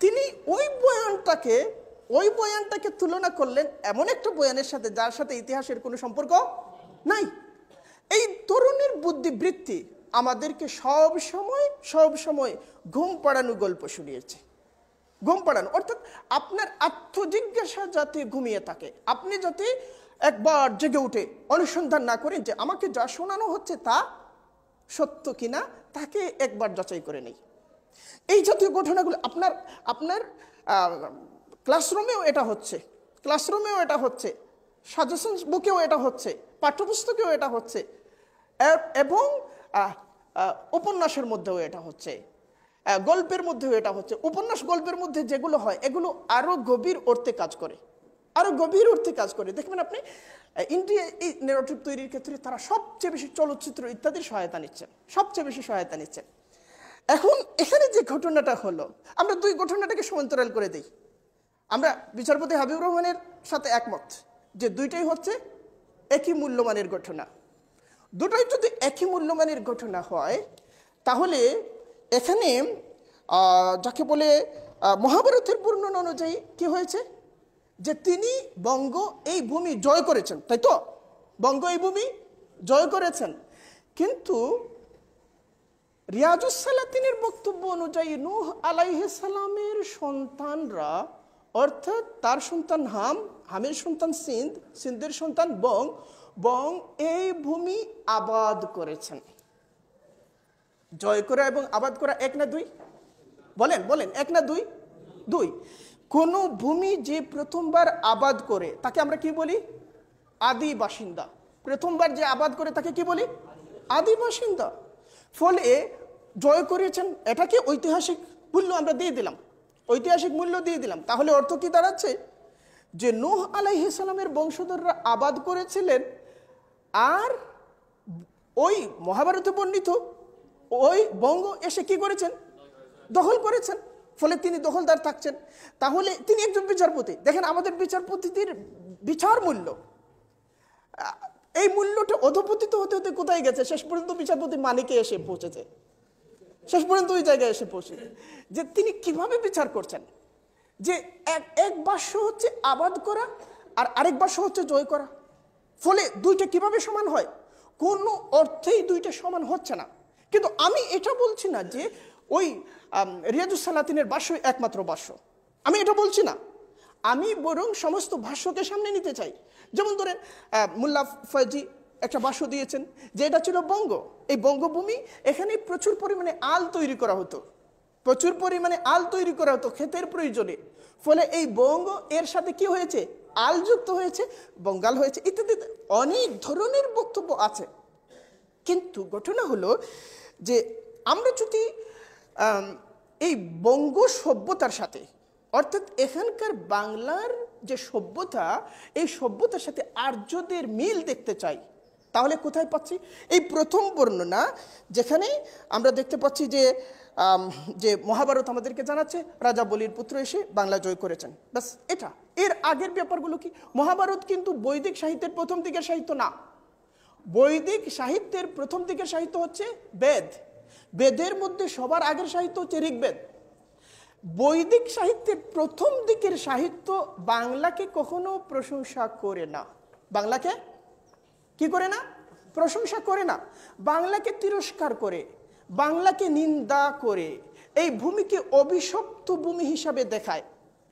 তিনি ওই বয়ানটাকে তুলনা করলেন এমন একটা বয়ানের সাথে যার সাথে ইতিহাসের কোনো সম্পর্ক নাই। এই তরুণের বুদ্ধিবৃত্তি আমাদেরকে সব সময় ঘুম পাড়ানো গল্প শুনিয়েছে। ঘুম পাড়ানো অর্থাৎ আপনার আত্মজিজ্ঞাসা যাতে ঘুমিয়ে থাকে, আপনি যাতে একবার জেগে উঠে অনুসন্ধান না করেন যে আমাকে যা শোনানো হচ্ছে তা সত্য কিনা, তাকে একবার যাচাই করে নেই। এই জাতীয় ঘটনাগুলো আপনার ক্লাসরুমেও এটা হচ্ছে, সাজেশন বুকেও এটা হচ্ছে, পাঠ্যপুস্তকেও এটা হচ্ছে, এবং উপন্যাসের মধ্যেও এটা হচ্ছে, গল্পের মধ্যেও এটা হচ্ছে। উপন্যাস গল্পের মধ্যে যেগুলো হয় এগুলো আরো গভীর অর্থে কাজ করে। দেখবেন আপনি ইন্ডিয়া এই ন্যারেটিভ তৈরির ক্ষেত্রে তারা সবচেয়ে বেশি চলচ্চিত্র ইত্যাদির সহায়তা নিচ্ছেন। এখন এখানে যে ঘটনাটা হলো, আমরা 2 ঘটনাটাকে সমান্তরাল করে দিই। আমরা বিচারপতি হাবিবুর রহমানের সাথে একমত যে 2টাই হচ্ছে একই মূল্যমানের ঘটনা। 2টাই যদি একই মূল্যমানের ঘটনা হয় তাহলে এখানে যাকে বলে মহাভারতের বর্ণনা অনুযায়ী কি হয়েছে যে তিনি বঙ্গ এই ভূমি জয় করেছেন, তাই তো? বঙ্গ এই ভূমি জয় করেছেন, কিন্তু রিয়াজুস সালাতিনের বক্তব্য অনুযায়ী নূহ আলাইহিস সালামের সন্তানরা, অর্থাৎ তার সন্তান হামের সন্তান সিন্ধের সন্তান বং এই ভূমি আবাদ করেছেন। জয় করা এবং আবাদ করা এক না দুই? বলেন এক না দুই? কোন ভূমি যে প্রথমবার আবাদ করে তাকে আমরা কি বলি? আদি বাসিন্দা। প্রথমবার যে আবাদ করে তাকে কি বলি? আদি বাসিন্দা। ফলে জয় করেছেন, এটাকে ঐতিহাসিক মূল্য আমরা দিয়ে দিলাম, ঐতিহাসিক মূল্য দিয়ে দিলাম। তাহলে অর্থ কি দাঁড়াচ্ছে? যে নূহ আলাইহিস সালামের বংশধররা আবাদ করেছিলেন, আর ওই মহাভারতে বর্ণিত ওই বঙ্গ এসে কি করেছেন? দখল করেছেন। ফলে তিনি দখলদার থাকছেন। তাহলে তিনি একজন বিচারপতি। দেখেন আমাদের বিচারপতিদের বিচার মূল্য, এই মূল্যটা অধপতিত হতে হতে কোথায় গেছে? শেষ পর্যন্ত বিচারপতি মানিকে এসে পৌঁছেছে, শেষ পর্যন্ত ওই জায়গায় এসে পৌঁছেছে যে তিনি কিভাবে বিচার করছেন। যে এক বাক্য হচ্ছে আবাদ করা, আর আরেক বাক্য হচ্ছে জয় করা। ফলে দুইটা কিভাবে সমান হয়? কোনো অর্থেই দুইটা সমান হচ্ছে না। কিন্তু আমি এটা বলছি না যে ওই রিয়াজুস সালাতিনের ভাষ্যই একমাত্র ভাষ্য, আমি এটা বলছি না। আমি বরং সমস্ত ভাষ্যকে সামনে নিতে চাই। যেমন ধরেন মোল্লা ফয়জি একটা ভাষ্য দিয়েছেন যে এটা ছিল বঙ্গ, এই বঙ্গভূমি, এখানে প্রচুর পরিমাণে আল তৈরি করা হতো, প্রচুর পরিমাণে আল তৈরি করা হতো ক্ষেতের প্রয়োজনে। ফলে এই বঙ্গ এর সাথে কি হয়েছে? আল যুক্ত হয়েছে, বঙ্গাল হয়েছে, ইত্যাদি অনেক ধরনের বক্তব্য আছে। কিন্তু ঘটনা হলো যে আমরা যদি এই বঙ্গ সভ্যতার সাথে, অর্থাৎ এখানকার বাংলার যে সভ্যতা, এই সভ্যতার সাথে আর্যদের মিল দেখতে চাই, তাহলে কোথায় পাচ্ছি? এই প্রথম বর্ণনা, যেখানে আমরা দেখতে পাচ্ছি যে যে মহাভারত আমাদেরকে জানাচ্ছে রাজা বলির পুত্র এসে বাংলা জয় করেছেন, ব্যাস এটা। এর আগের ব্যাপারগুলো কি? মহাভারত কিন্তু বৈদিক সাহিত্যের প্রথম দিকের সাহিত্য না। বৈদিক সাহিত্যের প্রথম দিকের সাহিত্য হচ্ছে বেদ। বেদের মধ্যে সবার আগের সাহিত্য হচ্ছে ঋগ্বেদ। বৈদিক সাহিত্যের প্রথম দিকের সাহিত্য বাংলাকে কখনো প্রশংসা করে না। বাংলাকে কি করে না? প্রশংসা করে না। বাংলাকে তিরস্কার করে, বাংলাকে নিন্দা করে, এই ভূমিকে অভিশপ্ত ভূমি হিসাবে দেখায়।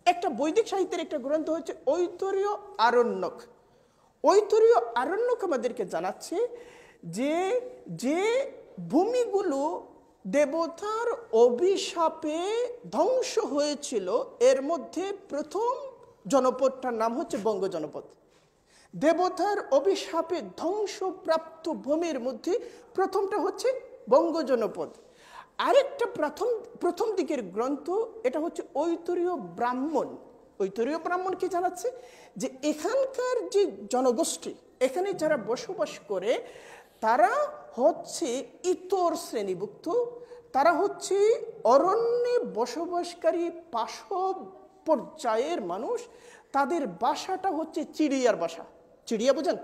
একটা বৈদিক সাহিত্যের একটা গ্রন্থ হচ্ছে ঐতরীয় আরণ্যক। ঐতরীয় আরণ্যক আমাদেরকে জানাচ্ছে যে যে ভূমিগুলো দেবতার অভিশাপে ধ্বংস হয়েছিল, এর মধ্যে প্রথম জনপদটার নাম হচ্ছে বঙ্গ জনপদ। দেবতার অভিশাপে ধ্বংসপ্রাপ্ত ভূমির মধ্যে প্রথমটা হচ্ছে বঙ্গ জনপদ। আরেকটা প্রথম দিকের গ্রন্থ, এটা হচ্ছে ঐতরীয় ব্রাহ্মণ। ঐতরীয় ব্রাহ্মণ কি জানাচ্ছে? যে এখানকার যে জনগোষ্ঠী, এখানে যারা বসবাস করে, তারা হচ্ছে ইতর শ্রেণীভুক্ত, তারা হচ্ছে অরণ্যে বসবাসকারী পাশব পর্যায়ের মানুষ। তাদের বাসাটা হচ্ছে চিড়িয়ার বাসা। চিড়িয়া বোঝেন?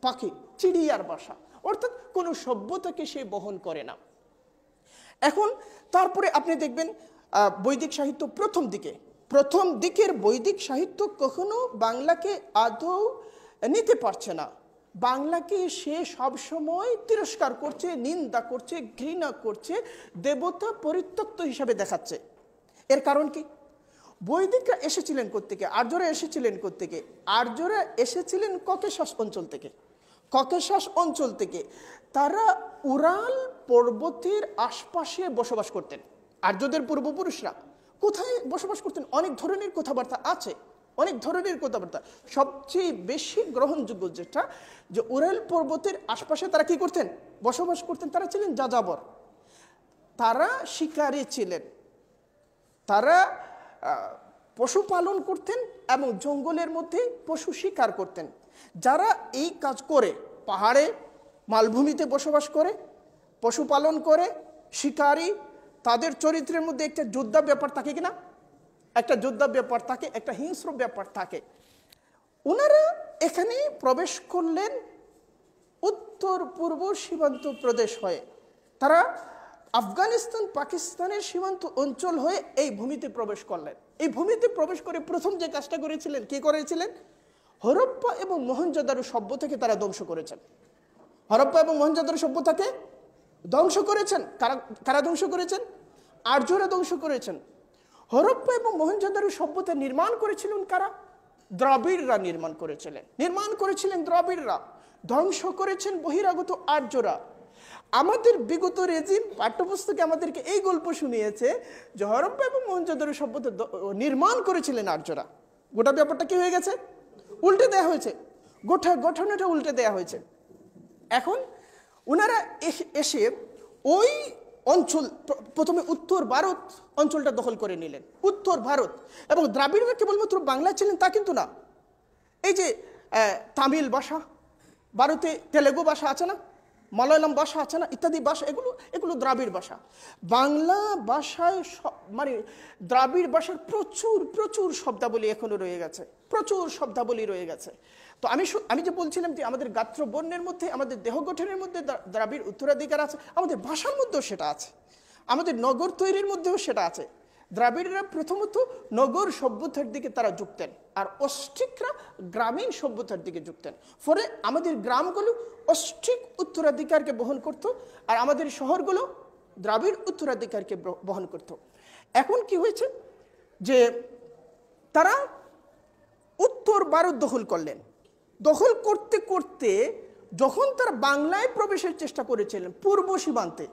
পাখি, চিড়িয়ার বাসা, অর্থাৎ কোনো সভ্যতাকে সে বহন করে না। এখন তারপরে আপনি দেখবেন বৈদিক সাহিত্য প্রথম দিকের বৈদিক সাহিত্য কখনো বাংলাকে আদৌ নিতে পারছে না। বাংলাকে সে সবসময় তিরস্কার করছে, নিন্দা করছে, ঘৃণা করছে, দেবতা পরিত্যক্ত হিসাবে দেখাচ্ছে। এর কারণ কি? বৈদিকরা এসেছিলেন কোত্থেকে? আর্যরা এসেছিলেন কোত্থেকে? আর্যরা এসেছিলেন ককেশাস অঞ্চল থেকে। ককেশাস অঞ্চল থেকে তারা উরাল পর্বতের আশপাশে বসবাস করতেন। আর্যদের পূর্বপুরুষরা কোথায় বসবাস করতেন? অনেক ধরনের কথাবার্তা আছে, অনেক ধরনের কথাবার্তা। সবচেয়ে বেশি গ্রহণযোগ্য যেটা, যে উরাল পর্বতের আশপাশে তারা কি করতেন? বসবাস করতেন। তারা ছিলেন যাযাবর, তারা শিকারী ছিলেন, তারা পশুপালন করতেন এবং জঙ্গলের মধ্যে পশু শিকার করতেন। যারা এই কাজ করে, পাহাড়ে মালভূমিতে বসবাস করে, পশুপালন করে, শিকারী, তাদের চরিত্রের মধ্যে একটা যোদ্ধা ব্যাপার থাকে কিনা? একটা যোদ্ধা ব্যাপার থাকে, একটা হিংস্র ব্যাপার থাকে। ওনারা এখানে প্রবেশ করলেন উত্তর পূর্ব সীমান্ত প্রদেশ হয়ে। তারা আফগানিস্তান পাকিস্তানের সীমান্ত অঞ্চল হয়ে এই ভূমিতে প্রবেশ করলেন। এই ভূমিতে প্রবেশ করে প্রথম যে কাজটা করেছিলেন, কি করেছিলেন? হরপ্পা এবং মহেঞ্জোদারো সভ্যতাকে তারা ধ্বংস করেছেন। হরপ্পা এবং মহেঞ্জোদারো সভ্যতাকে ধ্বংস করেছেন। কারা ধ্বংস করেছেন? আর্যরা ধ্বংস করেছেন। হরপ্পা এবং মহেঞ্জোদারো সভ্যতা নির্মাণ করেছিলেন কারা? দ্রাবিড়রা নির্মাণ করেছিলেন দ্রাবিড়রা। ধ্বংস করেছেন বহিরাগত আর্যরা। আমাদের বিগত রেজিম পাঠ্যপুস্তকে আমাদেরকে এই গল্প শুনিয়েছে যে হরপ্পা এবং মহেঞ্জোদারো সভ্যতা নির্মাণ করেছিলেন আর্যরা। গোটা ব্যাপারটা কি হয়ে গেছে? উল্টে দেয়া হয়েছে। গোটা ঘটনাটা উল্টে দেয়া হয়েছে। এখন ওনারা এসে ওই অঞ্চল প্রথমে উত্তর ভারত অঞ্চলটা দখল করে নিলেন, উত্তর ভারত। এবং দ্রাবিড়রা কেবলমাত্র বাংলায় ছিলেন তা কিন্তু না, এই যে তামিল ভাষা, ভারতে তেলেগু ভাষা আছে না, মালয়ালম ভাষা আছে না, ইত্যাদি ভাষা, এগুলো দ্রাবিড় ভাষা। বাংলা ভাষায় মানে দ্রাবিড় ভাষার প্রচুর প্রচুর শব্দাবলী এখনো রয়ে গেছে, প্রচুর শব্দাবলী রয়ে গেছে। তো আমি যে বলছিলাম যে আমাদের গাত্রবর্ণের মধ্যে, আমাদের দেহ গঠনের মধ্যে দ্রাবিড় উত্তরাধিকার আছে, আমাদের ভাষার মধ্যেও সেটা আছে, আমাদের নগর তৈরির মধ্যেও সেটা আছে। দ্রাবিড়রা প্রথমত নগর সভ্যতার দিকে তারা ঝুঁকতেন, আর অস্ট্রিকরা গ্রামীণ সভ্যতার দিকে ঝুঁকতেন। ফলে আমাদের গ্রামগুলো অস্ট্রিক উত্তরাধিকারকে বহন করত, আর আমাদের শহরগুলো দ্রাবিড় উত্তরাধিকারকে বহন করত। এখন কি হয়েছে যে তারা উত্তর ভারত দখল করলেন। দখল করতে করতে যখন তারা বাংলায় প্রবেশের চেষ্টা করেছিলেন পূর্ব সীমান্তে,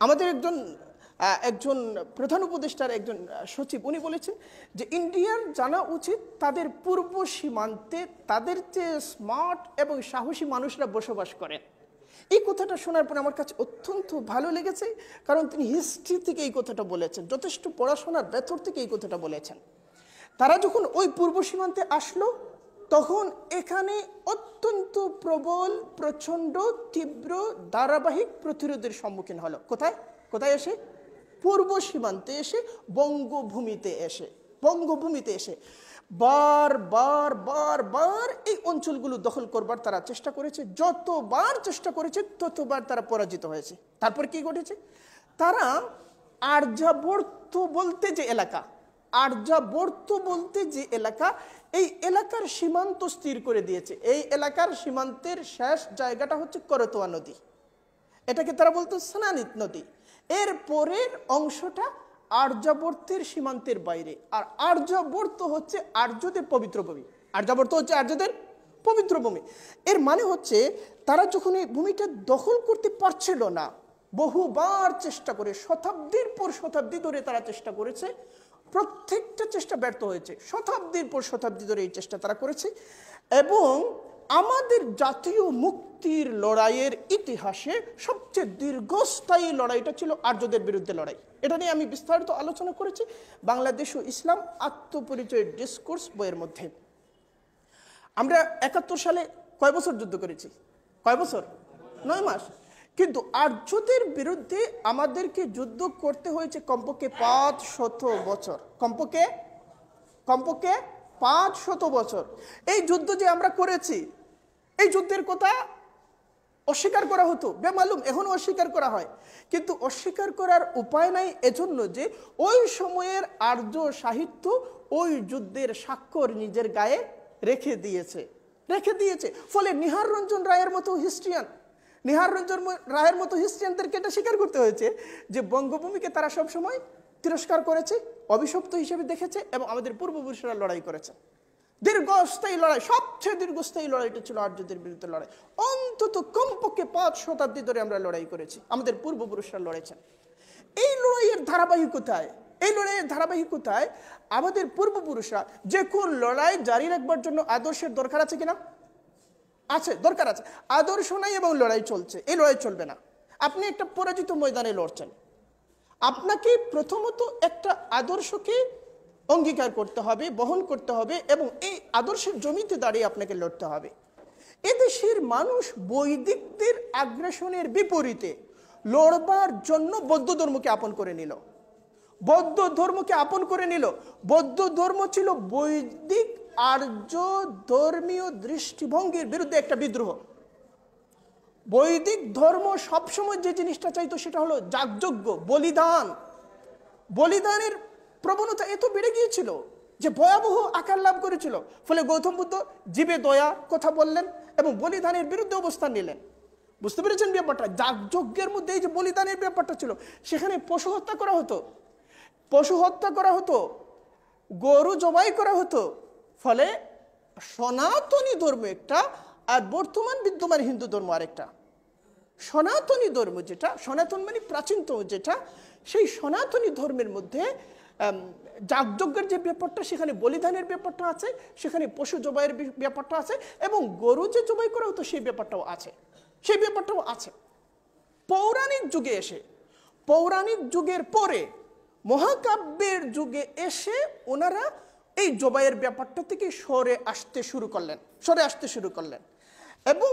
আমাদের একজন প্রধান উপদেষ্টার একজন সচিব উনি বলেছেন যে ইন্ডিয়ার জানা উচিত তাদের পূর্ব সীমান্তে তাদের চেয়ে স্মার্ট এবং সাহসী মানুষরা বসবাস করেন। এই কথাটা শোনার পর আমার কাছে অত্যন্ত ভালো লেগেছে, কারণ তিনি হিস্ট্রি থেকে এই কথাটা বলেছেন, যথেষ্ট পড়াশোনার ভেতর থেকে এই কথাটা বলেছেন। তারা যখন ওই পূর্ব সীমান্তে আসলো, তখন এখানে অত্যন্ত প্রবল, প্রচণ্ড, তীব্র, ধারাবাহিক প্রতিরোধের সম্মুখীন হলো। কোথায় কোথায় এসে? পূর্ব সীমান্তে এসে, বঙ্গভূমিতে এসে বার বার বার বার এই অঞ্চলগুলো দখল করবার তারা চেষ্টা করেছে। যতবার চেষ্টা করেছে ততবার তারা পরাজিত হয়েছে। তারপর কি ঘটেছে? তারা আর্যাবর্ত বলতে যে এলাকা, এই এলাকার সীমান্ত স্থির করে দিয়েছে। এই এলাকার সীমান্তের শেষ জায়গাটা হচ্ছে করতোয়া নদী, এটাকে তারা বলতো স্নানিত নদী। এর পরের অংশটা আর্যাবর্তের সীমান্তের বাইরে, আর আর্যাবর্ত হচ্ছে আর্যদের পবিত্র ভূমি। এর মানে হচ্ছে তারা যখন এই ভূমিটা দখল করতে পারছিল না, বহুবার চেষ্টা করে, শতাব্দীর পর শতাব্দী ধরে তারা চেষ্টা করেছে, প্রত্যেকটা চেষ্টা ব্যর্থ হয়েছে। শতাব্দীর পর শতাব্দী ধরে এই চেষ্টা তারা করেছে। এবং আমাদের জাতীয় মুক্তির লড়াইয়ের ইতিহাসে সবচেয়ে দীর্ঘস্থায়ী লড়াইটা ছিল আর্যদের বিরুদ্ধে লড়াই। এটা নিয়ে আমি বিস্তারিত আলোচনা করেছি বাংলাদেশ ও ইসলাম আত্মপরিচয় ডিসকোর্স বইয়ের মধ্যে। আমরা ৭১ সালে কয় বছর যুদ্ধ করেছি? কয় বছর? ৯ মাস। কিন্তু আর্যদের বিরুদ্ধে আমাদেরকে যুদ্ধ করতে হয়েছে কমপক্ষে ৫০০ বছর, কমপক্ষে ৫০০ বছর। এই যুদ্ধ যে আমরা করেছি, এই যুদ্ধের কথা অস্বীকার করা হতো, বেমালুম এখনো অস্বীকার করা হয়, কিন্তু অস্বীকার করার উপায় নাই। এজন্য যে ওই সময়ের আর্য সাহিত্য ওই যুদ্ধের স্বাক্ষর নিজের গায়ে রেখে দিয়েছে। ফলে নিহার রঞ্জন রায়ের মতো হিস্ট্রিয়ানদেরকে এটা স্বীকার করতে হয়েছে যে বঙ্গভূমিকে তারা সবসময় তিরস্কার করেছে, অভিশপ্ত হিসেবে দেখেছে, এবং আমাদের পূর্বপুরুষরা লড়াই করেছে। দীর্ঘস্থায়ী লড়াই, সবচেয়ে দীর্ঘস্থায়ী লড়াইটা ছিল আর্যদের বিরুদ্ধে লড়াই। অন্তত কমপক্ষে ৫ শতাব্দী ধরে আমরা লড়াই করেছি, আমাদের পূর্বপুরুষরা লড়েছেন। এই লড়াইয়ের ধারাবাহিকতায় আমাদের পূর্বপুরুষরা যে কোন লড়াই জারি রাখবার জন্য আদর্শের দরকার আছে কিনা? দরকার আছে। আদর্শ নাই এবং লড়াই চলছে, এই লড়াই চলবে না। আপনি একটা পরাজিত ময়দানে লড়ছেন, আপনাকে প্রথমত একটা আদর্শকে অঙ্গীকার করতে হবে, বহন করতে হবে, এবং এই আদর্শের জমিতে দাঁড়িয়ে আপনাকে লড়তে হবে। এদেশের মানুষ বৈদিকদের আগ্রাসনের বিপরীতে লড়বার জন্য বৌদ্ধ ধর্মকে আপন করে নিল। বৌদ্ধ ধর্ম ছিল বৈদিক আর্য ধর্মীয় দৃষ্টিভঙ্গির বিরুদ্ধে একটা বিদ্রোহ। বৈদিক ধর্ম সবসময় যে জিনিসটা চাইতো সেটা হলো যাগযজ্ঞ, বলিদানের প্রবণতা এত বেড়ে গিয়েছিল যে ভয়াবহ আকার লাভ করেছিল। ফলে গৌতম বুদ্ধ জীবে দয়া কথা বললেন এবং বলিদানের বিরুদ্ধে অবস্থান নিলেন। বুঝতে পেরেছেন ব্যাপারটা? যাগযজ্ঞের মধ্যে এই যে বলিদানের ব্যাপারটা ছিল, সেখানে পশু হত্যা করা হতো, গরু জবাই করা হতো। ফলে সনাতনী ধর্ম একটা, আর বর্তমান বিদ্যমান হিন্দু ধর্ম আরেকটা। সনাতনী ধর্ম যেটা, সনাতন মানে প্রাচীনতম যেটা, সেই সনাতনী ধর্মের মধ্যে যাগযজ্ঞের যে ব্যাপারটা, সেখানে বলিদানের ব্যাপারটা আছে, সেখানে পশু জবাইয়ের ব্যাপারটা আছে, এবং গরু যে জবাই করা হতো সেই ব্যাপারটাও আছে। পৌরাণিক যুগে এসে, পৌরাণিক যুগের পরে মহাকাব্যের যুগে এসে ওনারা এই জবাইয়ের ব্যাপারটা থেকে সরে আসতে শুরু করলেন। এবং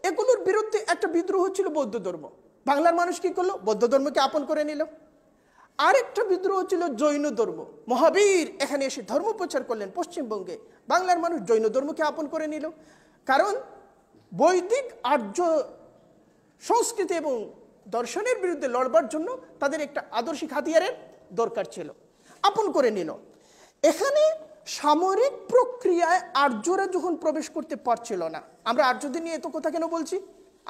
এগুলোর বিরুদ্ধে একটা বিদ্রোহ ছিল বৌদ্ধ ধর্ম। বাংলার মানুষ কি করলো? বৌদ্ধ ধর্মকে আপন করে নিল। আরেকটা বিদ্রোহ ছিল জৈন ধর্ম। মহাবীর এখানে এসে ধর্ম প্রচার করলেন পশ্চিমবঙ্গে, বাংলার মানুষ জৈন ধর্মকে আপন করে নিল। কারণ বৈদিক আর্য সংস্কৃতি এবং দর্শনের বিরুদ্ধে লড়বার জন্য তাদের একটা আদর্শিক হাতিয়ারের দরকার ছিল, আপন করে নিল। এখানে সামরিক প্রক্রিয়ায় আর্যরা যখন প্রবেশ করতে পারছিল না, আমরা আর্যদের নিয়ে এত কথা কেন বলছি?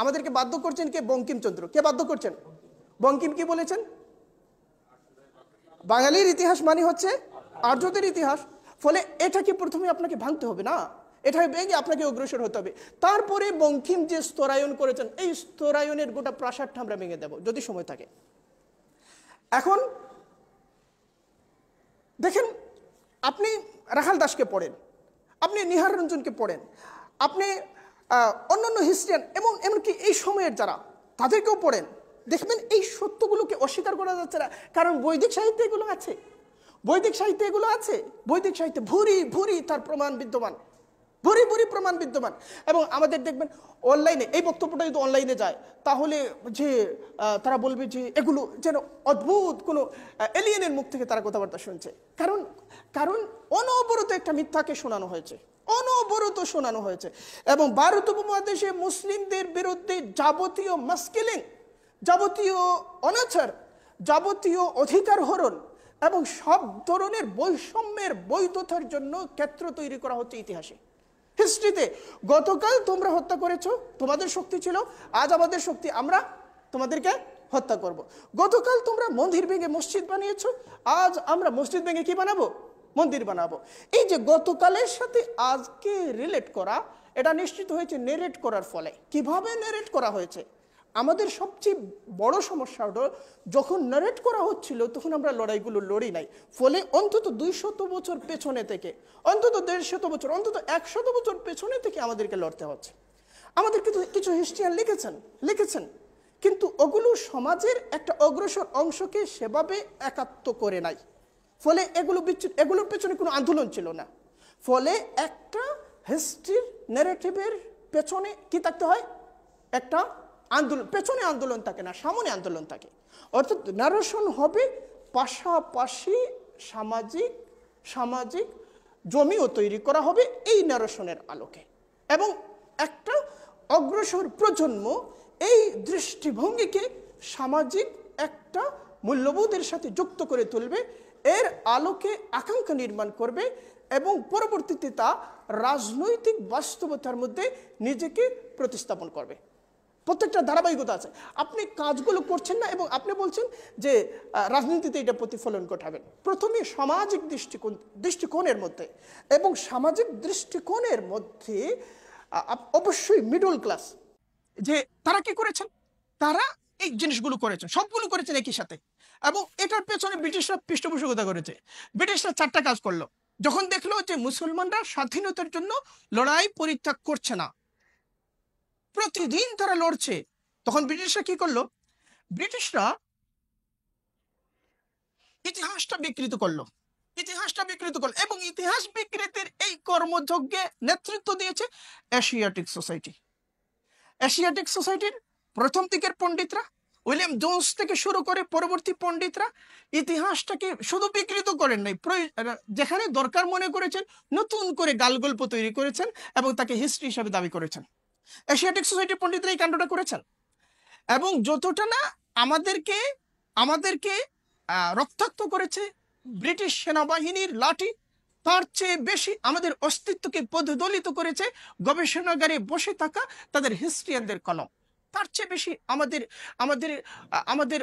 আমাদেরকে বাধ্য করছেন কে? বঙ্কিমচন্দ্র। কে বাধ্য করছেন? বঙ্কিম কি বলেছেন? বাঙালির ইতিহাস মানে হচ্ছে আর্যদের ইতিহাস। ফলে এটাকে প্রথমে আপনাকে ভাঙতে হবে না, এটা ভেঙে আপনাকে অগ্রসর হতে হবে। তারপরে বঙ্কিম যে স্তরায়ন করেছেন, এই স্তরায়নের গোটা প্রাসাদটা আমরা ভেঙে দেব যদি সময় থাকে। এখন দেখেন, আপনি রাখাল দাসকে পড়েন, আপনি নিহার রঞ্জনকে পড়েন, আপনি অন্যান্য হিস্ট্রিয়ান এবং এমনকি এই সময়ের যারা, তাদেরকেও পড়েন, দেখবেন এই সত্যগুলোকে অস্বীকার করা যাচ্ছে না। কারণ বৈদিক সাহিত্যে এগুলো আছে, বৈদিক সাহিত্যে ভুরি ভুরি তার প্রমাণ বিদ্যমান, ভুরি ভুরি প্রমাণ বিদ্যমান। এবং আমাদের দেখবেন অনলাইনে এই বক্তব্যটা যদি অনলাইনে যায়, তাহলে যে তারা বলবে যে এগুলো যেন অদ্ভুত কোনো এলিয়েনের মুখ থেকে তারা কথাবার্তা শুনছে। কারণ অনবরত একটা মিথ্যাকে শোনানো হয়েছে, অনবরত শোনানো হয়েছে। এবং ভারত উপমহাদেশে মুসলিমদের বিরুদ্ধে যাবতীয় মাস্কিলিং, যাবতীয় অনাচার, যাবতীয় অধিকার হরণ এবং সব ধরনের বৈষম্যের বৈধতার জন্য ক্ষেত্র তৈরি করা হচ্ছে ইতিহাসে, হিস্ট্রিতে। গতকাল তোমরা হত্যা করেছো, তোমাদের শক্তি ছিল, আজ আমাদের শক্তি, আমরা তোমাদেরকে হত্যা করব। গতকাল তোমরা মন্দির ভেঙে মসজিদ বানিয়েছো, আজ আমরা মসজিদ ভেঙে কি বানাবো? মন্দির বানাবো। এই যে গতকালের সাথে আজকে রিলেট করা, এটা নিশ্চিত হয়েছে নেরেট করার ফলে। কিভাবে নেরেট করা হয়েছে? আমাদের সবচেয়ে বড় সমস্যা হলো, যখন নারেট করা হচ্ছিল তখন আমরা লড়াইগুলো লড়ি নাই। ফলে অন্তত 200 বছর পেছনে থেকে, অন্তত 150 বছর, অন্তত 100 বছর পেছনে থেকে আমাদেরকে লড়তে হচ্ছে। আমাদের কিছু হিস্ট্রিয়ান লিখেছেন, কিন্তু ওগুলো সমাজের একটা অগ্রসর অংশকে সেভাবে একাত্ম করে নাই। ফলে এগুলোর পেছনে কোনো আন্দোলন ছিল না। ফলে একটা হিস্ট্রির ন্যারেটিভের পেছনে কি থাকতে হয়? একটা আন্দোলন। পেছনে আন্দোলন থাকে না, সামনে আন্দোলন থাকে। অর্থাৎ ন্যারেশন হবে পাশাপাশি সামাজিক জমিও তৈরি করা হবে এই ন্যারেশনের আলোকে। এবং একটা অগ্রসর প্রজন্ম এই দৃষ্টিভঙ্গিকে সামাজিক একটা মূল্যবোধের সাথে যুক্ত করে তুলবে, এর আলোকে আকাঙ্ক্ষা নির্মাণ করবে এবং পরবর্তীতে তা রাজনৈতিক বাস্তবতার মধ্যে নিজেকে প্রতিস্থাপন করবে। প্রত্যেকটা ধারাবাহিকতা আছে। আপনি কাজগুলো করছেন না এবং আপনি বলছেন যে রাজনীতিতে এটা প্রতিফলন ঘটাবেন। প্রথমে সামাজিক দৃষ্টিকোণের মধ্যে, এবং সামাজিক দৃষ্টিকোণের মধ্যে অবশ্যই মিডল ক্লাস, যে তারা কি করেছেন, তারা এই জিনিসগুলো করেছেন, সবগুলো করেছেন একই সাথে। এবং এটার পেছনে ব্রিটিশরা পৃষ্ঠপোষকতা করেছে। ব্রিটিশরা 4টা কাজ করলো। যখন দেখলো যে মুসলমানরা স্বাধীনতার জন্য লড়াই পরিত্যাগ করছে না, প্রতিদিন তারা লড়ছে, তখন ব্রিটিশরা কি করলো? ব্রিটিশরা ইতিহাসটা বিকৃত করলো এবং ইতিহাস বিকৃতির এই কর্মযজ্ঞে নেতৃত্ব দিয়েছে এশিয়াটিক সোসাইটির প্রথম দিকের পণ্ডিতরা, উইলিয়াম জোন্স থেকে শুরু করে পরবর্তী পণ্ডিতরা ইতিহাসটাকে শুধু বিকৃত করেন নাই, যেখানে দরকার মনে করেছেন নতুন করে গালগল্প তৈরি করেছেন এবং তাকে হিস্ট্রি হিসাবে দাবি করেছেন। এশিয়াটিক সোসাইটির পণ্ডিতরা এই কাণ্ডটা করেছেন। এবং যতটা না আমাদেরকে রক্তাক্ত করেছে ব্রিটিশ সেনাবাহিনীর লাঠি, তার চেয়ে বেশি আমাদের অস্তিত্বকে পদদলিত করেছে গবেষণাগারে বসে থাকা তাদের হিস্ট্রিয়ানদের কলম। তার চেয়ে বেশি আমাদের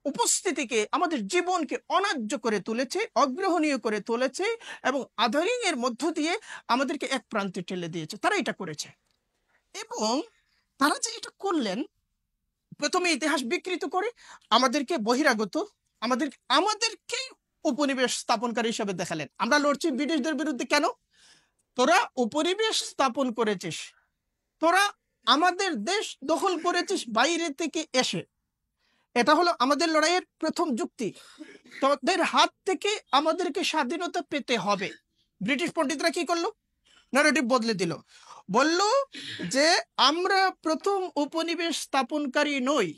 উপস্থিতিকে, আমাদের জীবনকে অন্যায্য করে তুলেছে, অগ্রহণীয় করে তুলেছে এবং আধারিং এর মধ্য দিয়ে আমাদেরকে এক প্রান্তে ঠেলে দিয়েছে। তারা এটা করেছে। এবং তারা যে এটা করলেন, প্রথমে ইতিহাস বিকৃত করে আমাদেরকে বহিরাগত, আমাদেরকে উপনিবেশ স্থাপনকারী হিসাবে দেখালেন। আমরা লড়ছি ব্রিটিশদের বিরুদ্ধে। কেন? তোরা উপনিবেশ স্থাপন করেছিস, তোরা আমাদের দেশ দখল করেছিস বাইরে থেকে এসে, এটা হলো আমাদের লড়াইয়ের প্রথম যুক্তি। তাদের হাত থেকে আমাদেরকে স্বাধীনতা পেতে হবে। ব্রিটিশ পণ্ডিতরা কি করলো? ন্যারেটিভ বদলে দিল, বলল যে আমরা প্রথম উপনিবেশ স্থাপনকারী নই,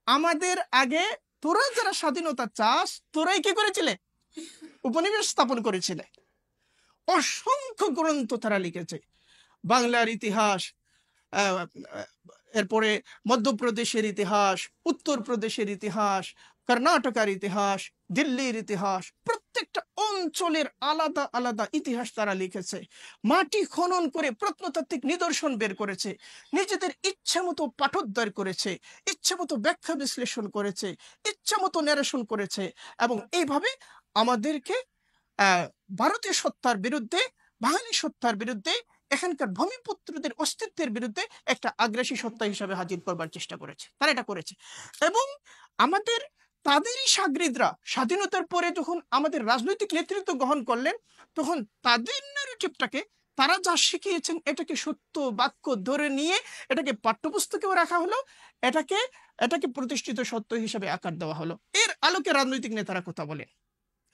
আমাদের আগে তোরা যারা স্বাধীনতা চাস তোরাই কি করেছিলে? উপনিবেশ স্থাপন করেছিলে। অসংখ্য গ্রন্থ তারা লিখেছে, বাংলার ইতিহাস, এরপরে মধ্যপ্রদেশের ইতিহাস, উত্তরপ্রদেশের ইতিহাস, কর্ণাটকের ইতিহাস, দিল্লির ইতিহাস, প্রত্যেকটা অঞ্চলের আলাদা আলাদা ইতিহাস তারা লিখেছে। মাটি খনন করে প্রত্নতাত্ত্বিক নিদর্শন বের করেছে, নিজেদের ইচ্ছা মতো পাঠোদ্ধার করেছে, ইচ্ছা মতো ব্যাখ্যা বিশ্লেষণ করেছে, ইচ্ছা মতো ন্যারেশন করেছে, এবং এইভাবে আমাদেরকে ভারতীয় সত্তার বিরুদ্ধে, বাঙালি সত্তার বিরুদ্ধে, এখানকার ভূমিপুত্রদের অস্তিত্বের বিরুদ্ধে একটা আগ্রাসী সত্তা হিসাবে হাজির করবার চেষ্টা করেছে। তারা এটা করেছে। এবং আমাদের তাদেরই সাগরিদরা স্বাধীনতার পরে যখন আমাদের রাজনৈতিক নেতৃত্ব গ্রহণ করলেন, তখন তাদের ন্যারেটিভটাকে, তারা যা শিখিয়েছেন এটাকে সত্য বাক্য ধরে নিয়ে এটাকে পাঠ্যপুস্তকেও রাখা হলো, এটাকে প্রতিষ্ঠিত সত্য হিসাবে আকার দেওয়া হলো। এর আলোকে রাজনৈতিক নেতারা কথা বলেন,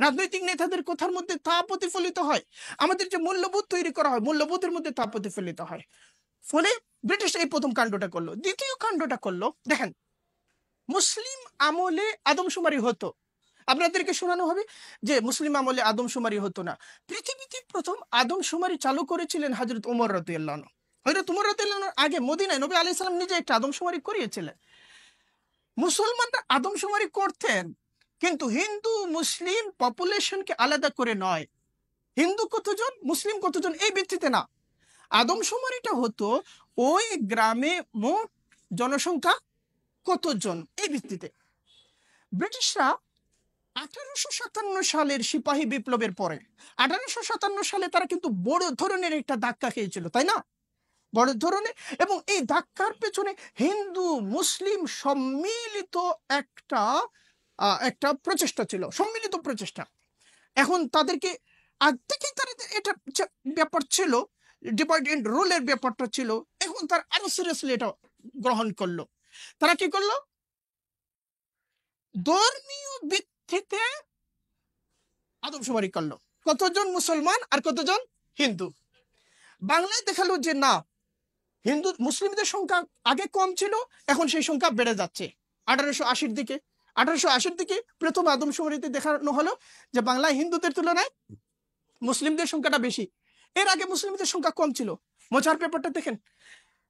রাজনৈতিক নেতাদের কথার মধ্যে তা প্রতিফলিত হয়, আমাদের যে মূল্যবোধ তৈরি করা হয় মূল্যবোধের মধ্যে তা প্রতিফলিত হয়। ফলে ব্রিটিশ এই প্রথম কাণ্ডটা করলো। দ্বিতীয় কাণ্ডটা করলো, দেখেন, মুসলিম আমলে আদমশুমারি হতো, আপনাদেরকে শোনানো হবে যে মুসলিম আমলে আদমশুমারি হতো না। পৃথিবীতে প্রথম আদমশুমারি চালু করেছিলেন হযরত ওমর রাদিয়াল্লাহু আনহু। হযরত ওমর রাদিয়াল্লাহু আনহুর আগে মদিনায় নবী আলাইহিস সালাম নিজে একটা আদমশুমারি করিয়েছিলেন। মুসলমানরা আদমশুমারি করতেন, কিন্তু হিন্দু মুসলিম পপুলেশনকে আলাদা করে নয়, হিন্দু কতজন মুসলিম কতজন এই ভিত্তিতে না, আদমশুমারিটা হতো ওই গ্রামে মোট জনসংখ্যা কতজন এই ভিত্তিতে। ব্রিটিশরা 1857 সালের সিপাহী বিপ্লবের পরে 1857 সালে তারা কিন্তু বড় ধরনের একটা ধাক্কা খেয়েছিল, তাই না? বড় ধরনের, এবং এই ধাক্কার পেছনে হিন্দু মুসলিম সম্মিলিত একটা প্রচেষ্টা ছিল, সম্মিলিত প্রচেষ্টা। এখন তাদেরকে আগ থেকেই তারা এটা ব্যাপার ছিল, ডিভাইড এন্ড রুলের ব্যাপারটা ছিল, এখন তারা আরো সিরিয়াসলি এটা গ্রহণ করলো। তারা কি করলো? ধর্মীয় ভিত্তিতে আদমশুমারি করলো, কতজন মুসলমান আর কতজন হিন্দু। বাংলায় দেখালো যে না, হিন্দু মুসলিমদের সংখ্যা আগে কম ছিল, এখন সেই সংখ্যা বেড়ে যাচ্ছে। 1880-র দিকে প্রথম আদমশুমারিতে দেখানো হলো যে বাংলায় হিন্দুদের তুলনায় মুসলিমদের সংখ্যাটা বেশি। এর আগে মুসলিমদের সংখ্যা কম ছিল। মজার ব্যাপারটা দেখেন,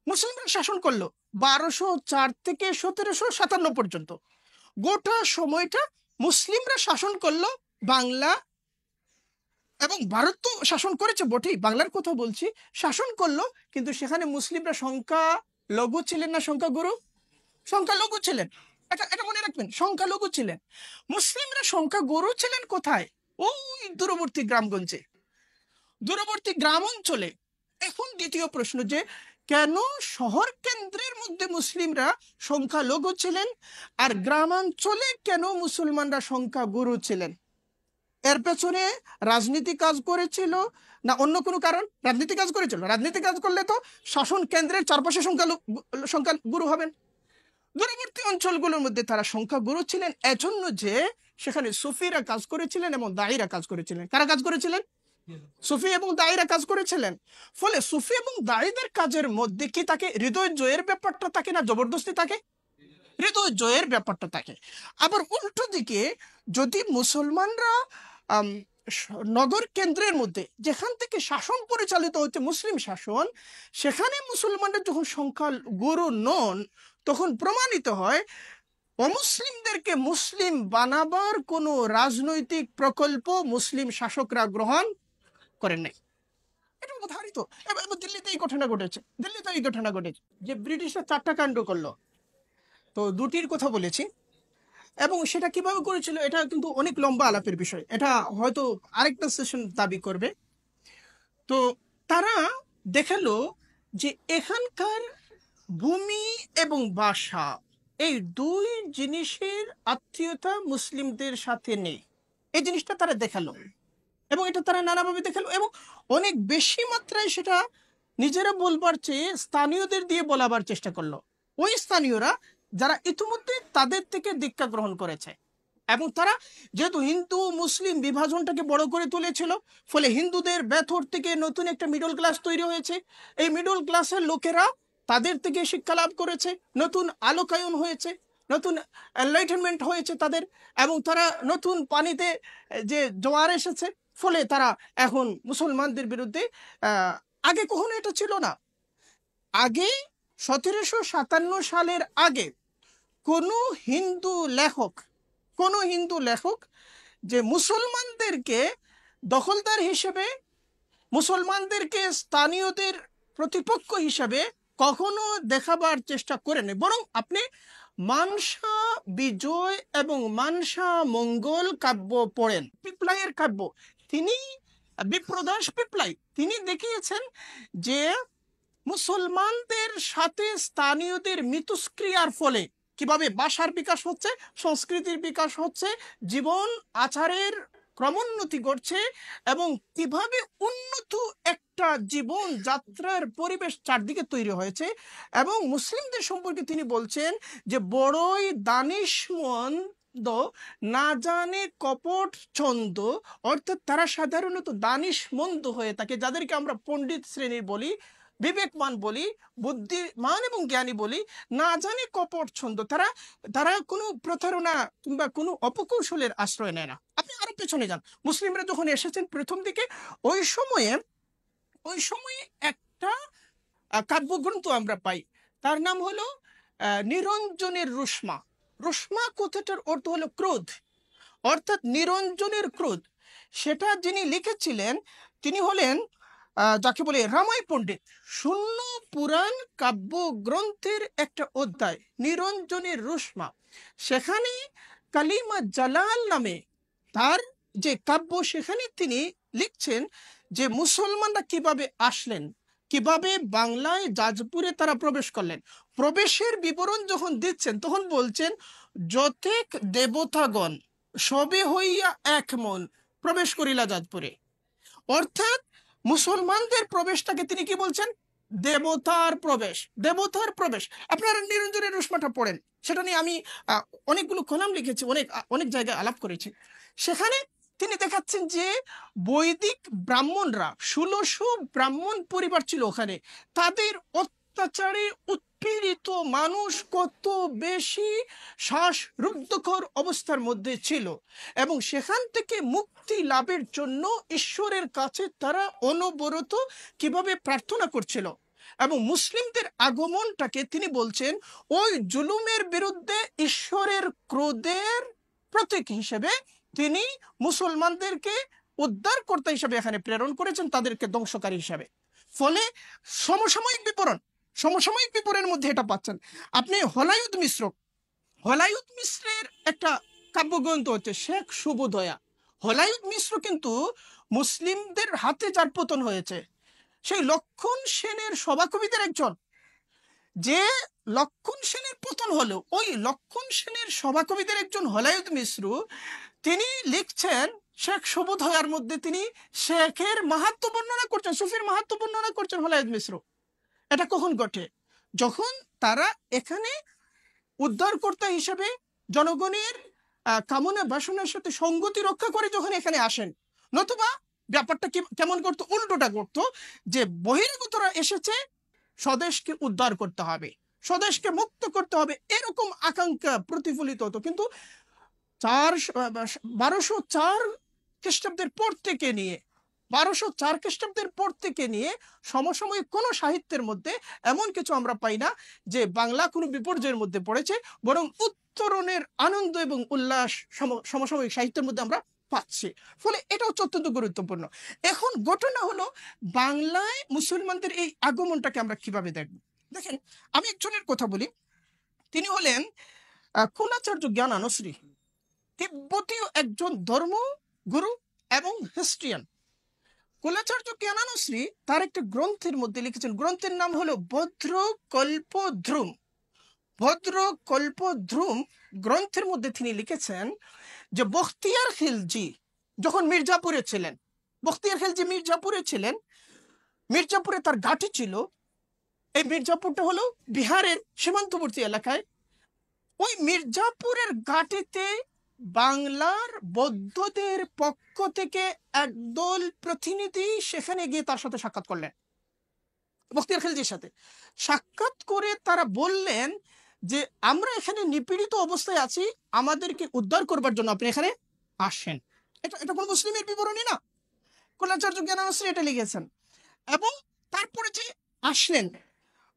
মুসলিমরা শাসন করলো 1204 থেকে 1757 পর্যন্ত। গোটা সময়টা মুসলিমরা শাসন করলো বাংলা, এবং ভারত তো শাসন করেছে বটেই, বাংলার কথা বলছি, শাসন করলো, কিন্তু সেখানে মুসলিমরা সংখ্যা লঘু ছিলেন না সংখ্যাগুরু? সংখ্যা লঘু ছিলেন, এটা মনে রাখবেন, সংখ্যা লঘু ছিলেন। মুসলিমরা সংখ্যা গুরু ছিলেন কোথায়? ওই দূরবর্তী গ্রামগঞ্জে, দূরবর্তী গ্রাম অঞ্চলে। এখন দ্বিতীয় প্রশ্ন, যে কেন শহর কেন্দ্রের মধ্যে মুসলিমরা সংখ্যা লঘু ছিলেন আর গ্রামাঞ্চলে কেন মুসলমানরা সংখ্যা গুরু ছিলেন? এর পেছনে রাজনীতি কাজ করেছিল না অন্য কোনো কারণ? রাজনীতি কাজ করেছিল। রাজনীতি কাজ করলে তো শাসন কেন্দ্রের চারপাশে সংখ্যা গুরু হবেন। দূরবর্তী অঞ্চলগুলোর মধ্যে তারা সংখ্যা গুরু ছিলেন এজন্য যে সেখানে সুফিরা কাজ করেছিলেন এবং দায়ীরা কাজ করেছিলেন। কারা কাজ করেছিলেন? সুফি এবং দায়ীরা কাজ করেছিলেন। ফলে সুফি এবং দায়ীদের কাজের মধ্যে কি তাকে হৃদয় জয়ের ব্যাপারটা থাকে না জবরদস্তি থাকে? হৃদয় জয়ের ব্যাপারটা থাকে। আবার উল্টো দিকে যদি মুসলমানরা নগর কেন্দ্রের মধ্যে, যেখান থেকে শাসন পরিচালিত হচ্ছে মুসলিম শাসন, সেখানে মুসলমানরা যখন সংখ্যা গুরু নন, তখন প্রমাণিত হয় অমুসলিমদেরকে মুসলিম বানাবার কোনো রাজনৈতিক প্রকল্প মুসলিম শাসকরা গ্রহণ করেন নাই। এটা উদাহরিত। দিল্লিতে এই ঘটনা ঘটেছে, যে ব্রিটিশরা 4টা কাণ্ড করলো। তো দুটির কথা বলেছি, এবং সেটা কিভাবে করেছিল এটা কিন্তু অনেক লম্বা আলাপের বিষয়, এটা হয়তো আরেকটা সেশন দাবি করবে। তো তারা দেখালো যে এখানকার ভূমি এবং ভাষা, এই দুই জিনিসের আত্মীয়তা মুসলিমদের সাথে নেই, এই জিনিসটা তারা দেখালো, এবং এটা তারা নানাভাবে দেখালো, এবং অনেক বেশি মাত্রায় সেটা নিজেরা বলবার চেয়ে স্থানীয়দের দিয়ে বলাবার চেষ্টা করলো। ওই স্থানীয়রা যারা ইতিমধ্যে তাদের থেকে দীক্ষা গ্রহণ করেছে। এবং তারা যেহেতু হিন্দু মুসলিম বিভাজনটাকে বড় করে তুলেছিল, ফলে হিন্দুদের ভেতর থেকে নতুন একটা মিডল ক্লাস তৈরি হয়েছে। এই মিডল ক্লাসের লোকেরা তাদের থেকে শিক্ষা লাভ করেছে, নতুন আলোকায়ন হয়েছে, নতুন এনলাইটেনমেন্ট হয়েছে তাদের, এবং তারা নতুন পানিতে যে জোয়ার এসেছে, ফলে তারা এখন মুসলমানদের বিরুদ্ধে আগে কখনো এটা ছিল না। আগে 1757 সালের আগে কোনো হিন্দু লেখক যে মুসলমানদেরকে দখলদার হিসেবে, মুসলমানদেরকে স্থানীয়দের প্রতিপক্ষ হিসেবে কখনো দেখাবার চেষ্টা করেনি। বরং আপনি মানসা বিজয় এবং মানসা মঙ্গল কাব্য পড়েন, পিপলাইয়ের কাব্য, তিনি বিপ্রদাস পিপলাই তিনি দেখিয়েছেন যে মুসলমানদের সাথে স্থানীয়দের মিথস্ক্রিয়ার ফলে কিভাবে ভাষার বিকাশ হচ্ছে, সংস্কৃতির বিকাশ হচ্ছে, জীবন আচারের ক্রমোন্নতি ঘটছে, এবং কিভাবে উন্নত একটা জীবন যাত্রার পরিবেশ চারদিকে তৈরি হয়েছে। এবং মুসলিমদের সম্পর্কে তিনি বলছেন যে বড়ই দানিশমন্দ, না জানে কপট ছন্দ, অর্থাৎ তারা সাধারণত দানিশমন্দ হয়ে থাকে, যাদেরকে আমরা পণ্ডিত শ্রেণী বলি, বিবেকমান বলি, বুদ্ধিমান এবং জ্ঞানী বলি, না জানে কপট ছন্দ, তারা কোনো প্রতারণা কিংবা কোনো অপকৌশলের আশ্রয় নেয় না। আপনি আরো পেছনে যান, মুসলিমরা যখন এসেছেন প্রথম দিকে, ওই সময়ে একটা কাব্যগ্রন্থ আমরা পাই, তার নাম হলো নিরঞ্জনের রুষ্মা। রুষ্মা কথাটার অর্থ হলো ক্রোধ, অর্থাৎ নিরঞ্জনের ক্রোধ। সেটা যিনি লিখেছিলেন তিনি হলেন যাকে বলে রামাই পণ্ডিত। শূন্য পুরাণ কাব্য গ্রন্থের একটা অধ্যায় নিরঞ্জনের রুষ্মা, সেখানে কালিমা জালাল নামে তার যে কাব্য, সেখানে তিনি লিখছেন যে মুসলমানরা কিভাবে আসলেন, কিভাবে বাংলায় যাজপুরে তারা প্রবেশ করলেন। প্রবেশের বিবরণ যখন দিচ্ছেন তখন বলছেন, যতেক দেবতাগণ সবে হইয়া এক মন প্রবেশ করিলা যাজপুরে। অর্থাৎ মুসলমানদের প্রবেশটাকে তিনি কি বলছেন? দেবতার প্রবেশ, দেবতার প্রবেশ। আপনারা নিরঞ্জনের রুষ্মাটা পড়েন, সেটা নিয়ে আমি অনেকগুলো কলাম লিখেছি, অনেক জায়গায় আলাপ করেছি। সেখানে তিনি দেখাচ্ছেন যে বৈদিক ব্রাহ্মণরা, 1600 ব্রাহ্মণ পরিবার ছিল ওখানে, তাদের অত্যাচারে উৎপীড়িত মানুষ কত বেশি শ্বাসরুদ্ধকর অবস্থার মধ্যে ছিল, এবং সেখান থেকে মুক্তি লাভের জন্য ঈশ্বরের কাছে তারা অনবরত কিভাবে প্রার্থনা করছিল। এবং মুসলিমদের আগমনটাকে তিনি বলছেন ওই জুলুমের বিরুদ্ধে ঈশ্বরের ক্রোধের প্রতীক হিসেবে তিনি মুসলমানদেরকে উদ্ধারকর্তা হিসেবে এখানে প্রেরণ করেছেন, তাদেরকে ধ্বংসকারী হিসাবে। ফলে সমসাময়িক বিবরণের মধ্যে এটা পাচ্ছেন আপনি। হলায়ুদ মিশ্রের একটা কাব্যগ্রন্থ হচ্ছে শেখ শুভদয়া। হলায়ুদ মিশ্র কিন্তু মুসলিমদের হাতে যার পতন হয়েছে, সেই লক্ষণ সেনের সভাকবিদের একজন। যে লক্ষণ সেনের পতন হলো, ওই লক্ষণ সেনের সভাকবিদের একজন হলায়ুদ মিশ্র, তিনি লিখছেন শেখ শুভদয়ার মধ্যে তিনি শেখের মাহাত্ম্য বর্ণনা করছেন, সুফির মাহাত্ম্য বর্ণনা করছেন হলায়ুদ মিশ্র। এটা কখন ঘটে? যখন তারা এখানে উদ্ধারকর্তা হিসেবে জনগণের কামনা বাসনার সাথে সঙ্গতি রক্ষা করে যখন এখানে আসেন। নতুবা ব্যাপারটা কেমন করতো? উল্টোটা করতো, যে বহিরাগতরা এসেছে, স্বদেশকে উদ্ধার করতে হবে, স্বদেশকে মুক্ত করতে হবে, এরকম আকাঙ্ক্ষা প্রতিফলিত হতো। কিন্তু 1204 খ্রিস্টাব্দের পর থেকে নিয়ে 1204 খ্রিস্টাব্দের পর থেকে নিয়ে সমসাময়িক কোন সাহিত্যের মধ্যে এমন কিছু আমরা পাই না যে বাংলা কোনো বিপর্যয়ের মধ্যে পড়েছে, বরং উত্তরণের আনন্দ এবং উল্লাস সমসাময়িক সাহিত্যের মধ্যে আমরা পাচ্ছি। ফলে এটা হচ্ছে অত্যন্ত গুরুত্বপূর্ণ। এখন ঘটনা হলো বাংলায় মুসলমানদের এই আগমনটাকে আমরা কিভাবে দেখব। দেখেন, আমি একজনের কথা বলি, তিনি হলেন কুলাচার্য জ্ঞানানশ্রী, তিব্বতীয় একজন ধর্মগুরু এবং হিস্ট্রিয়ান। কুলাচার্য জ্ঞানানশ্রী তার একটা গ্রন্থের মধ্যে লিখেছেন, গ্রন্থের নাম হলো ভদ্রকল্পদ্রুম। ভদ্রকল্পদ্রুম গ্রন্থের মধ্যে তিনি লিখেছেন যে বখতিয়ার খিলজি যখন মির্জাপুরে ছিলেন, বখতিয়ার খিলজি মির্জাপুরে ছিলেন, মির্জাপুরে তার ঘাঁটি ছিল। এই মির্জাপুরটা হলো বিহারের সীমান্তবর্তী এলাকায়। ওই মির্জাপুরের ঘাটিতে বাংলার বৌদ্ধদের পক্ষ থেকে একদল প্রতিনিধি সেখানে গিয়ে তার সাথে সাক্ষাৎ করলেন, বখতিয়ার খিলজির সাথে সাক্ষাৎ করে তারা বললেন যে আমরা এখানে নিপীড়িত অবস্থায় আছি, আমাদেরকে উদ্ধার করবার জন্য আপনি এখানে আসেন। এটা এটা কোনো মুসলিমের বিবরণী না, কুলাচার্য জ্ঞানাশ্রী এটা লিখেছেন। এবং তারপরে যে আসলেন,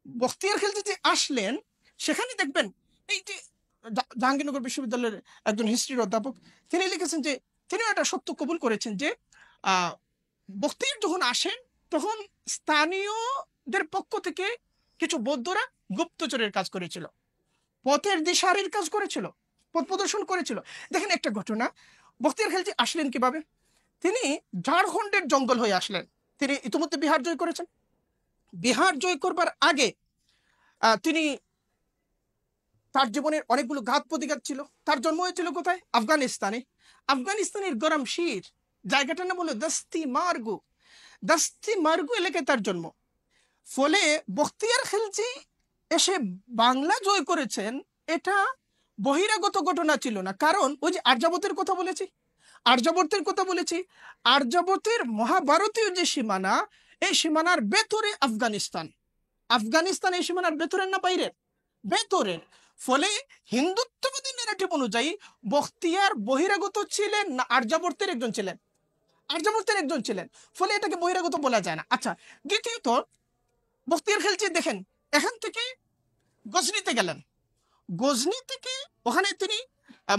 বখতিয়ার খিলজি যে আসলেন, সেখানে দেখবেন এই যে জাহাঙ্গীরনগর বিশ্ববিদ্যালয়ের একজন হিস্ট্রির অধ্যাপক তিনি লিখেছেন যে তিনি এটা সত্য কবুল করেছেন যে বখতিয়ার যখন আসেন তখন স্থানীয়দের পক্ষ থেকে কিছু বৌদ্ধরা গুপ্তচরের কাজ করেছিল, পথের দিশারির কাজ করেছিল, পথ প্রদর্শন করেছিল। দেখেন একটা ঘটনা, বখতিয়ার খিলজি আসলেন কিভাবে? তিনি ঝাড়খণ্ডের জঙ্গল হয়ে আসলেন। তিনি ইতিমধ্যে বিহার জয় করেছেন। বিহার জয় করবার আগে তিনি তার জীবনের অনেকগুলো ঘাত প্রতিঘাত ছিল। তার জন্ম হয়েছিল কোথায়? আফগানিস্তানে। আফগানিস্তানের গরম শির জায়গাটার নাম হলো দস্তি মার্গু। দস্তি মার্গু এলাকায় তার জন্ম। ফলে বখতিয়ার খিলজি এসে বাংলা জয় করেছেন, এটা বহিরাগত ঘটনা ছিল না। কারণ ওই যে আর্যাবর্তের কথা বলেছি, আর্যাবর্তের মহাভারতীয় যে সীমানা, এই সীমানার ভেতরে আফগানিস্তান। আফগানিস্তান এই সীমানার ভেতরের না বাইরের? ভেতরের। ফলে হিন্দুত্ববাদী ন্যারেটিভ অনুযায়ী বখতিয়ার বহিরাগত ছিলেন না আর্যাবর্তের একজন ছিলেন? আর্যাবর্তের একজন ছিলেন। ফলে এটাকে বহিরাগত বলা যায় না। আচ্ছা, দ্বিতীয়ত বখতিয়ার খিলজি দেখেন এখান থেকে গজনিতে গেলেন। গজনি থেকে ওখানে তিনি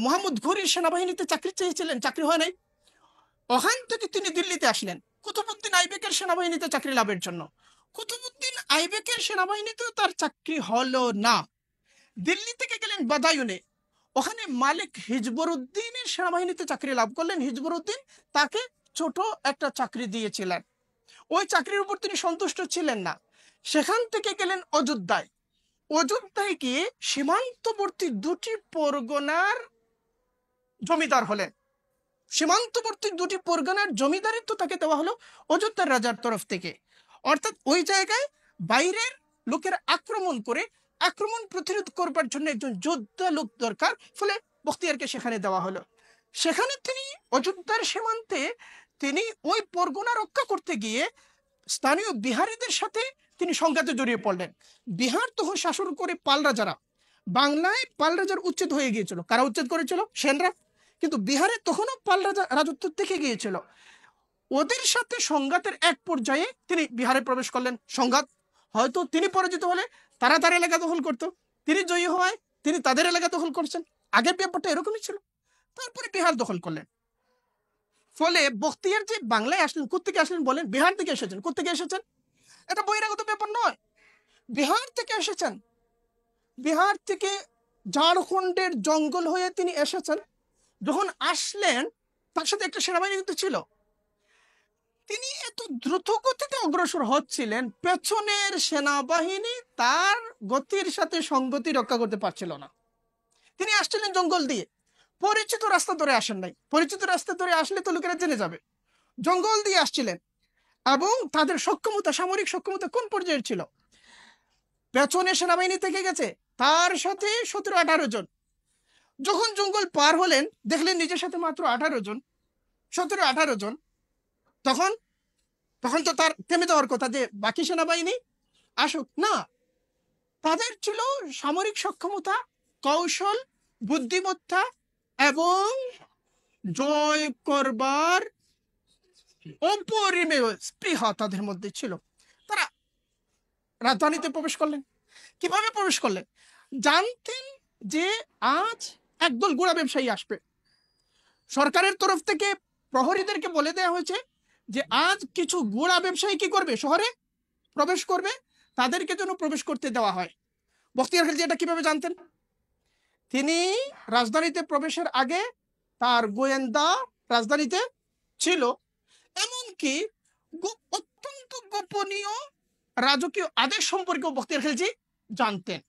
মোহাম্মদ ঘুরির সেনাবাহিনীতে চাকরি চেয়েছিলেন, চাকরি হয় নাই। ওখান থেকে তিনি দিল্লিতে আসলেন কুতুবউদ্দিন আইবেকের সেনাবাহিনীতে চাকরি লাভের জন্য। কুতুবউদ্দিন আইবেকের সেনাবাহিনীতেও তার চাকরি হলো না। দিল্লি থেকে গেলেন বাদায়ুনে, ওখানে মালিক হিজবরউদ্দিনের সেনাবাহিনীতে চাকরি লাভ করলেন। হিজবরউদ্দিন তাকে ছোট একটা চাকরি দিয়েছিলেন, ওই চাকরির উপর তিনি সন্তুষ্ট ছিলেন না। সেখান থেকে গেলেন অযোধ্যায়। অযোধ্যায় গিয়ে সীমান্তবর্তী দুটি পরগনার জমিদার হলেন। সীমান্তবর্তী দুটি পরগনার জমিদারিত্ব তাকে দেওয়া হলো অযোধ্যার রাজার তরফ থেকে। অর্থাৎ ওই জায়গায় বাইরের লোকের আক্রমণ প্রতিরোধ করবার জন্য একজন যোদ্ধা লোক দরকার। ফলে বখতিয়ারকে সেখানে দেওয়া হলো। সেখানে তিনি অযোধ্যার সীমান্তে তিনি ওই পরগনা রক্ষা করতে গিয়ে স্থানীয় বিহারীদের সাথে তিনি সংঘাতে জড়িয়ে পড়লেন। বিহার তখন শাসন করে পাল রাজারা। বাংলায় পাল রাজার উচ্ছেদ হয়ে গিয়েছিল। কারা উচ্ছেদ করেছিল? সেনরা। কিন্তু বিহারে তখনও পাল রাজা রাজত্ব থেকে গিয়েছিল। ওদের সাথে সংঘাতের এক পর্যায়ে তিনি বিহারে প্রবেশ করলেন। সংঘাত, হয়তো তিনি পরাজিত হলে তারা তার এলাকা দখল করতো, তিনি জয়ী হওয়ায় তিনি তাদের এলাকা দখল করছেন। আগের ব্যাপারটা এরকমই ছিল। তারপরে বিহার দখল করলেন। ফলে বখতিয়ার যে বাংলায় আসলেন, কোত্থেকে আসলেন বলেন? বিহার থেকে এসেছেন। কোত্থেকে এসেছেন? এটা বহিরাগত ব্যাপার নয়, বিহার থেকে এসেছেন। বিহার থেকে ঝাড়খণ্ডের জঙ্গল হয়ে তিনি এসেছেন। যখন আসলেন তার সাথে একটা সেনাবাহিনী কিন্তু ছিল। তিনি এত দ্রুত গতিতে অগ্রসর হচ্ছিলেন, পেছনের সেনাবাহিনী তার গতির সাথে সংগতি রক্ষা করতে পারছিল না। তিনি আসছিলেন জঙ্গল দিয়ে, পরিচিত রাস্তা ধরে আসেন নাই। পরিচিত রাস্তা ধরে আসলে তো লোকেরা জেনে যাবে। জঙ্গল দিয়ে আসছিলেন এবং তাদের সক্ষমতা, সামরিক সক্ষমতা কোন পর্যায়ের ছিল? পেছনে সেনাবাহিনী থেকে গেছে, তার সাথে 17-18 জন। যখন জঙ্গল পার হলেন দেখলেন নিজের সাথে মাত্র 18 জন, 17-18 জন। তখন তো তার থেমে যাওয়ার কথা যে বাকি সেনাবাহিনী আসুক না। তাদের ছিল সামরিক সক্ষমতা, কৌশল, বুদ্ধিমত্তা এবং জয় করবার অপরিমেয় স্পৃহা তাদের মধ্যে ছিল। তারা রাজধানীতে প্রবেশ করলেন। কিভাবে প্রবেশ করলেন? জানতেন যে আজ একদল গোড়া ব্যবসায়ী আসবে। সরকারের তরফ থেকে প্রহরীদেরকে বলে দেওয়া হয়েছে যে আজ কিছু গোড়া ব্যবসায়ী কি করবে, শহরে প্রবেশ করবে, তাদেরকে যেন প্রবেশ করতে দেওয়া হয়। বখতিয়ার খিলজি এটা কিভাবে জানতেন? তিনি রাজধানীতে প্রবেশের আগে তার গোয়েন্দা রাজধানীতে ছিল। এমনকি অত্যন্ত গোপনীয় রাজকীয় আদেশ সম্পর্কেও বখতিয়ার খিলজি জানতেন।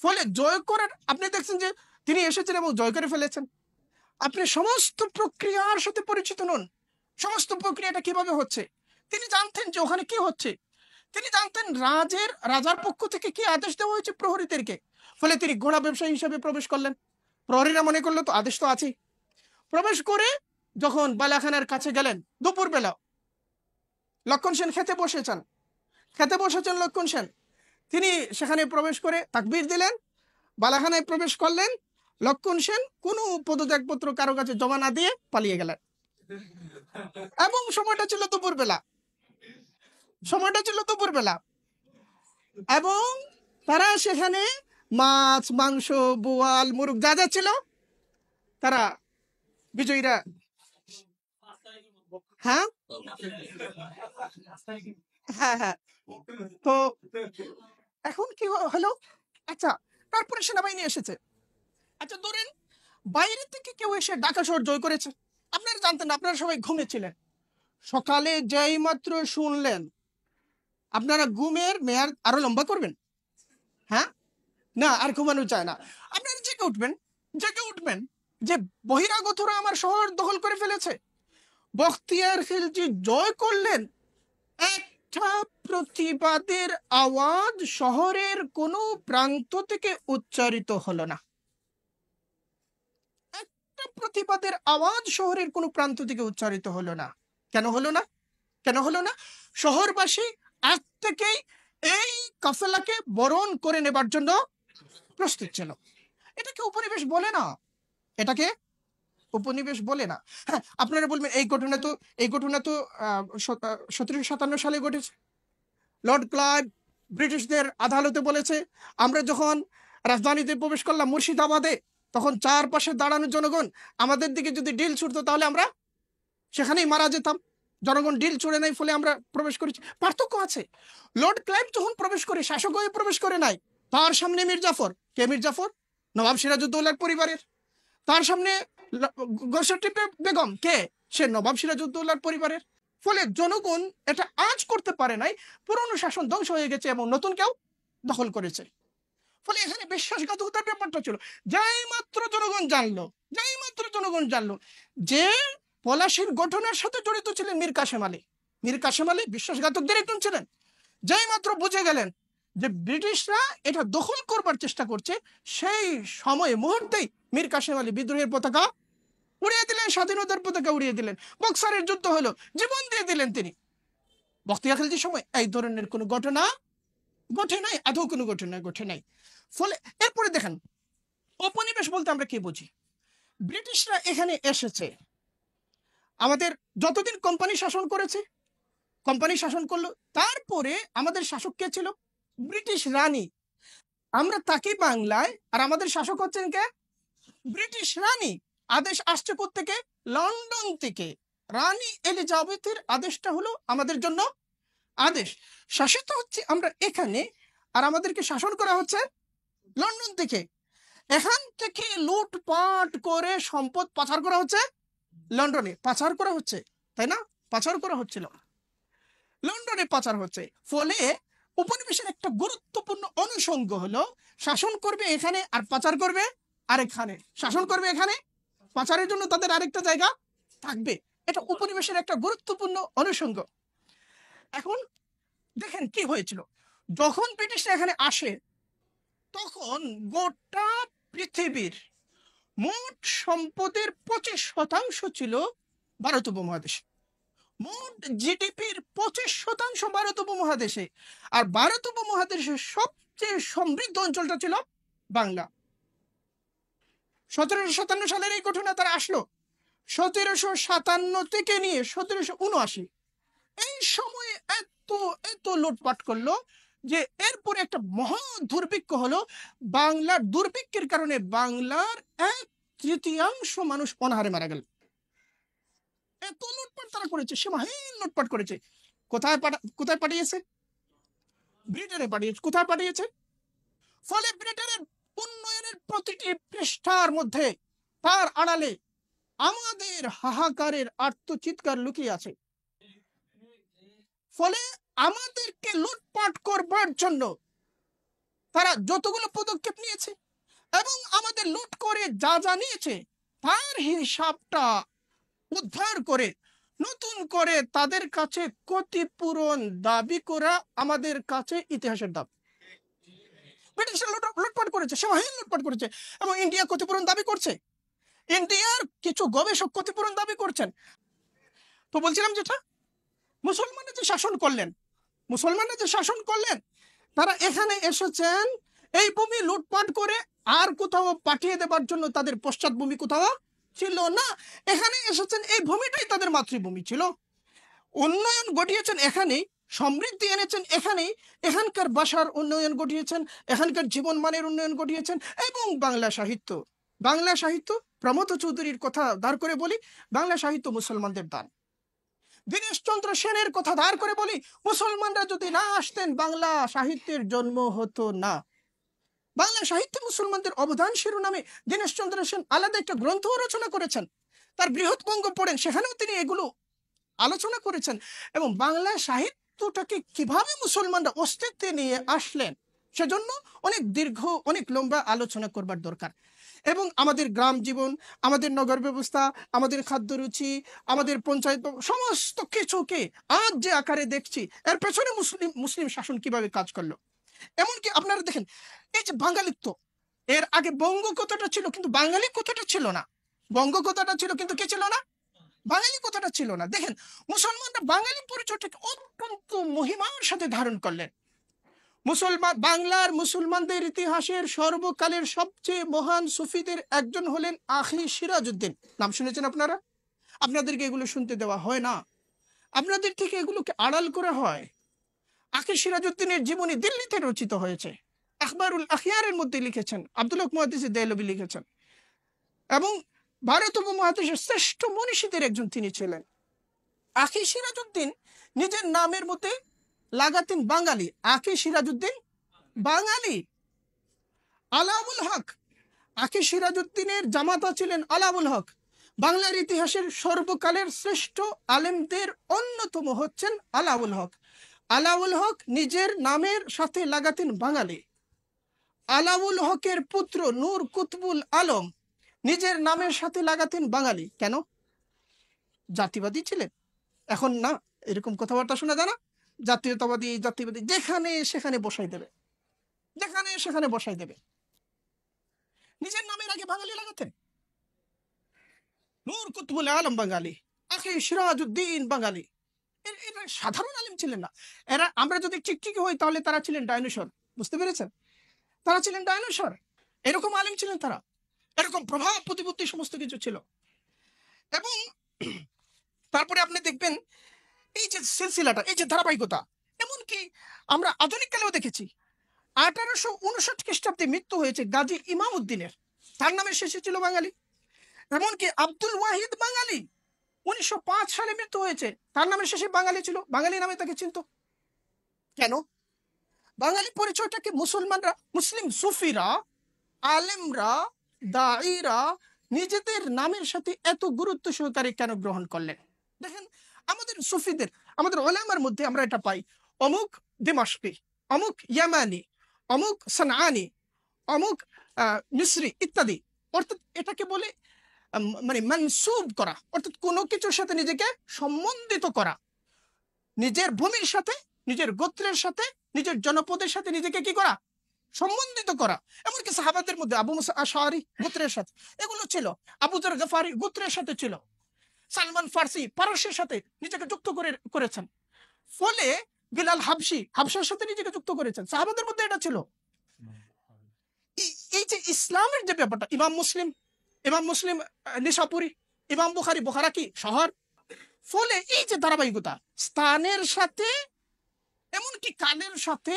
ফলে জয় করার, আপনি দেখছেন যে তিনি এসেছেন এবং জয় করে ফেলেছেন। আপনি সমস্ত প্রক্রিয়ার সাথে পরিচিত নন, সমস্ত প্রক্রিয়াটা কিভাবে হচ্ছে তিনি জানতেন যে ওখানে কি হচ্ছে। তিনি জানতেন রাজার পক্ষ থেকে কি আদেশ দেওয়া হয়েছে প্রহরীদেরকে। ফলে তিনি ঘোড়া ব্যবসায়ী হিসেবে প্রবেশ করলেন। প্রহরীরা মনে করলো তো আদেশ তো আছেই। প্রবেশ করে যখন বালাখানার কাছে গেলেন, দুপুরবেলা, লক্ষণ সেন খেতে বসেছেন লক্ষণ সেন। তিনি সেখানে প্রবেশ করে তাকবীর দিলেন, বালাখানায় প্রবেশ করলেন। লক্ষণ সেন কোনো পদত্যাগপত্র কারো কাছে জমা না দিয়ে পালিয়ে গেলেন। এবং সময়টা ছিল দুপুরবেলা এবং তারা সেখানে মাছ, মাংস, বোয়াল, মুরগ যা যা ছিল, তারা বিজয়ীরা, হ্যাঁ হ্যাঁ হ্যাঁ তো এখন কি হলো? আচ্ছা, তারপরে সেনাবাহিনী এসেছে। আচ্ছা, ধরেন বাইরে থেকে কেউ এসে ঢাকা শহর জয় করেছে, আপনারা জানতেন না, আপনারা সবাই ঘুমেছিলেন। সকালে যেই মাত্র শুনলেন, আপনারা ঘুমের মেয়াদ আরো লম্বা করবেন? হ্যাঁ, না, আর ঘুমানো চায় না। আপনারা জেগে উঠবেন যে বহিরাগতরা আমার শহর দখল করে ফেলেছে। বখতিয়ার খিলজি জয় করলেন, একটা প্রতিবাদের আওয়াজ শহরের কোনো প্রান্ত থেকে উচ্চারিত হলো না। একটা প্রতিবাদের আওয়াজ শহরের কোনো প্রান্ত থেকে উচ্চারিত হলো না। কেন হলো না? শহরবাসী আজ থেকেই এই কাফেলাকে বরণ করে নেবার জন্য প্রস্তুত ছিল। এটাকে উপনিবেশ বলে না। হ্যাঁ, আপনারা বলবেন এই ঘটনা তো 1757 সালে ঘটেছে। লর্ড ক্লাইভ ব্রিটিশদের আদালতে বলেছে, আমরা যখন রাজধানীতে প্রবেশ করলাম মুর্শিদাবাদে, তখন চারপাশে দাঁড়ানো জনগণ আমাদের দিকে যদি ঢিল ছুড়তো তাহলে আমরা সেখানেই মারা যেতাম। জনগণ ঢিল ছুড়ে নাই, ফলে আমরা প্রবেশ করেছি। পার্থক্য আছে। লর্ড ক্লাইভ যখন প্রবেশ করে, শাসক হয়ে প্রবেশ করে নাই। তার সামনে মির্জাফর নবাব সিরাজউদ্দৌলার পরিবারের। তার সামনে গোসরটি বেগম, কে? সে নবাব সিরাজউদ্দৌলার পরিবারের। ফলে জনগণ এটা আজ করতে পারে নাই। পুরনো শাসন ধ্বংস হয়ে গেছে এবং নতুন কেউ দখল করেছে। ফলে এখানে বিশ্বাসঘাতকতার ব্যাপারটা ছিল। যেই মাত্র জনগণ জানলো যে পলাশীর ঘটনার সাথে জড়িত ছিলেন মীর কাসেম আলী বিশ্বাসঘাতকদের একজন ছিলেন। যেই মাত্র বুঝে গেলেন যে ব্রিটিশরা এটা দখল করবার চেষ্টা করছে, সেই মুহূর্তেই মীর কাসেম আলী বিদ্রোহের পতাকা উড়িয়ে দিলেন, স্বাধীনতার পতাকা উড়িয়ে দিলেন। বক্সারের যুদ্ধ হলো, জীবন দিয়ে দিলেন তিনি। বখতিয়ার খিলজির সময় এই ধরনের কোনো ঘটনা ঘটে নাই। ফলে এরপরে দেখেন, উপনিবেশ বলতে আমরা কি বুঝি? ব্রিটিশরা এখানে এসেছে, আমাদের যতদিন কোম্পানি শাসন করলো, তারপরে আমাদের শাসক কে ছিল? ব্রিটিশ রানী। আমরা থাকি বাংলায়, আর আমাদের শাসক হচ্ছেন কে? ব্রিটিশ রানী। আদেশ আসছে কোত্থেকে? লন্ডন থেকে। রানী এলিজাবেথের আদেশটা হলো আমাদের জন্য আদেশ। শাসিত হচ্ছে আমরা এখানে, আর আমাদেরকে শাসন করা হচ্ছে লন্ডন থেকে। এখান থেকে লুটপাট করে সম্পদ পাচার করা হচ্ছে লন্ডনে। তাই না? পাচার করা হচ্ছিল, লন্ডনে পাচার হচ্ছে। ফলে উপনিবেশের একটা গুরুত্বপূর্ণ অনুষঙ্গ হলো, শাসন করবে এখানে আর পাচার করবে আরেকখানে। শাসন করবে এখানে, পাচারের জন্য তাদের আরেকটা জায়গা থাকবে। এটা উপনিবেশের একটা গুরুত্বপূর্ণ অনুষঙ্গ। এখন দেখেন কি হয়েছিল। যখন ব্রিটিশরা এখানে আসে, তখন গোটা পৃথিবীর মোট সম্পদের 25% ছিল ভারত উপমহাদেশে। মোট জিডিপির 25% ভারত উপমহাদেশে। আর ভারত উপমহাদেশের সবচেয়ে সমৃদ্ধ অঞ্চলটা ছিল বাংলা। 1757 সালের এই ঘটনা তারা আসলো 1757 থেকে নিয়ে 1779। এই সময়ে এত লুটপাট করলো যে এরপরে একটা মহা দুর্ভিক্ষ হলো। বাংলার দুর্ভিক্ষের কারণে বাংলার 1/3 মানুষ অনাহারে মারা গেল। এত লুটপাট তারা করেছে, সীমাহীন লুটপাট করেছে। কোথায় পাঠিয়েছে? ব্রিটেনে পাঠিয়েছে। কোথায় পাঠিয়েছে? ফলে ব্রিটেনের উন্নয়নের প্রতিটি পৃষ্ঠার মধ্যে, তার আড়ালে আমাদের হাহাকারের আর্তচিৎকার লুকিয়ে আছে। ফলে আমাদেরকে লুটপাট করবার জন্য তারা যতগুলো পদক্ষেপ নিয়েছে এবং আমাদের লুট করে যা নিয়েছে, তার হিসাবটা উদ্ধার করে নতুন করে তাদের কাছে ক্ষতিপূরণ দাবি করা আমাদের কাছে ইতিহাসের দাবি। ব্রিটিশরা লুটপাট করেছে, শাহীন লুটপাট করেছে, এবং ইন্ডিয়া ক্ষতিপূরণ দাবি করছে। ইন্ডিয়ার কিছু গবেষক ক্ষতিপূরণ দাবি করছেন। তো বলছিলাম যেটা, মুসলমানরা যে শাসন করলেন, মুসলমানরা যে শাসন করলেন, তারা এখানে এসেছেন এই ভূমি লুটপাট করে, আর কোথাও পাঠিয়ে দেবার জন্য তাদের পশ্চাৎভূমি কোথাও ছিল না। এখানে এসেছেন, এই ভূমিটাই তাদের মাতৃভূমি ছিল। উন্নয়ন ঘটিয়েছেন এখানেই, সমৃদ্ধি এনেছেন এখানেই, এখানকার ভাষার উন্নয়ন ঘটিয়েছেন, এখানকার জীবন মানের উন্নয়ন ঘটিয়েছেন। এবং বাংলা সাহিত্য প্রমথ চৌধুরীর কথা ধার করে বলি, বাংলা সাহিত্য মুসলমানদের দান। দীনেশচন্দ্র সেনের কথা ধার করে বলি, মুসলমানরা যদি না আসতেন বাংলা সাহিত্যের জন্ম হতো না। বাংলা সাহিত্যে মুসলমানদের অবদান শিরোনামে দীনেশচন্দ্র সেন আলাদা একটা গ্রন্থ রচনা করেছেন। তার বৃহৎবঙ্গ পড়েন, সেখানেও তিনি এগুলো আলোচনা করেছেন। এবং বাংলা সাহিত্যটাকে কিভাবে মুসলমানরা অস্তিত্বে নিয়ে আসলেন, সেজন্য অনেক দীর্ঘ, অনেক লম্বা আলোচনা করবার দরকার। এবং আমাদের গ্রাম জীবন, আমাদের নগর ব্যবস্থা, আমাদের খাদ্য রুচি, আমাদের পঞ্চায়েত, সমস্ত কিছুকে আজ যে আকারে দেখছি, এর পেছনে মুসলিম শাসন কিভাবে কাজ করলো। এমনকি আপনারা দেখেন, এই যে বাঙালিত্ব, এর আগে বঙ্গ কথাটা ছিল কিন্তু বাঙালি কথাটা ছিল না। বঙ্গ কথাটা ছিল কিন্তু কি ছিল না? বাঙালি কথাটা ছিল না। দেখেন, মুসলমানরা বাঙালি পরিচয়টাকে অত্যন্ত মহিমার সাথে ধারণ করলেন। বাংলার মুসলমানদের ইতিহাসের সর্বকালের সবচেয়ে মহান সুফিদের একজন হলেন আখি সিরাজউদ্দিন। নাম শুনেছেন আপনারা? আপনাদেরকে এগুলো শুনতে দেওয়া হয় না, আপনাদের থেকে এগুলোকে আড়াল করা হয়। আখি সিরাজউদ্দিনের জীবনী দিল্লিতে রচিত হয়েছে, আখবারুল আখিয়ারের মধ্যে লিখেছেন, আব্দুল হক মুহাদ্দিস দেহলভী লিখেছেন। এবং ভারত উপমহাদেশের শ্রেষ্ঠ মনীষীদের একজন তিনি ছিলেন। আখি সিরাজউদ্দিন নিজের নামের মধ্যে লাগাতেন বাঙালি, আখি সিরাজউদ্দিন বাঙালি। আলাউল হক, আখি সিরাজউদ্দিনের জামাতা ছিলেন আলাউল হক। বাংলার ইতিহাসের সর্বকালের শ্রেষ্ঠ আলেমদের অন্যতম হচ্ছেন আলাউল হক। আলাউল হক নিজের নামের সাথে লাগাতেন বাঙালি। আলাউল হকের পুত্র নূর কুতবুল আলম নিজের নামের সাথে লাগাতেন বাঙালি। কেন? জাতিবাদী ছিলেন। এখন না, এরকম কথাবার্তা শোনা যায় না? জাতীয়তাবাদী, জাতিবাদী, যেখানে সেখানে বসাই দেবে, যেখানে সেখানে বসাই দেবে। নিজের নামের আগে বাঙালি লাগাতেন। নূর কুতবুল আলম বাঙালি, আখি সিরাজউদ্দিন বাঙালি। এরা সাধারণ আলেম ছিলেন না। এরা, আমরা যদি চিকচিকি হই তাহলে তারা ছিলেন ডাইনোসর। বুঝতে পেরেছেন? তারা ছিলেন ডাইনোসর। এরকম আলেম ছিলেন তারা, এরকম প্রভাব প্রতিপত্তি সমস্ত কিছু ছিল। এবং তারপরে আপনি দেখবেন এই যে সিলসিলাটা, এই যে ধারাবাহিকতা, এমনকি আমরা আধুনিক কালেও দেখেছি। 1859 খ্রিস্টাব্দে মৃত্যু হয়েছে গাজী ইমাম উদ্দিনের, তার নামের শেষে ছিল বাঙালি। এমনকি আব্দুল ওয়াহিদ বাঙালি, 1905 সালে মৃত্যু হয়েছে, তার নামের শেষে বাঙালি ছিল, বাঙালি নামে তাকে চিনত। কেন? বাঙালি পরিচয়টাকে মুসলমানরা, মুসলিম সুফিরা, আলেমরা, দাঈরা নিজেদের নামের সাথে এত গুরুত্ব সহকারে কেন গ্রহণ করলেন? দেখেন, আমাদের সুফিদের, আমাদের ওলামার মধ্যে আমরা এটা পাই, অমুক দিমাশকি, অমুক ইয়ামানি, অমুক সানআনি, অমুক মিসরি ইত্যাদি। অর্থাৎ এটাকে বলে মানে মানসুব করা, অর্থাৎ কোনো কিছুর সাথে নিজেকে সম্বন্ধিত করা, নিজের ভূমির সাথে, নিজের গোত্রের সাথে, নিজের জনপদের সাথে নিজেকে কি করা? সম্বন্ধিত করা। এমনকি সাহাবাদের মধ্যে আবু মুসা আশআরী গোত্রের সাথে এগুলো ছিল, আবু যর গফারি গোত্রের সাথে ছিল, সালমান ফার্সি পারস্যের সাথে নিজেকে যুক্ত করেছেন। ফলে বিলাল হাবশার সাথে নিজেকে যুক্ত করেছেন। সাহাবাদের মধ্যে এটা ছিল। এই যে ইসলামের যে ব্যাপারটা, ইমাম মুসলিম নিশাপুরি, ইমাম বুখারী বুখারা কি শহর। ফলে এই যে ধারাবাহিকতা, স্থানের সাথে, এমনকি কালের সাথে,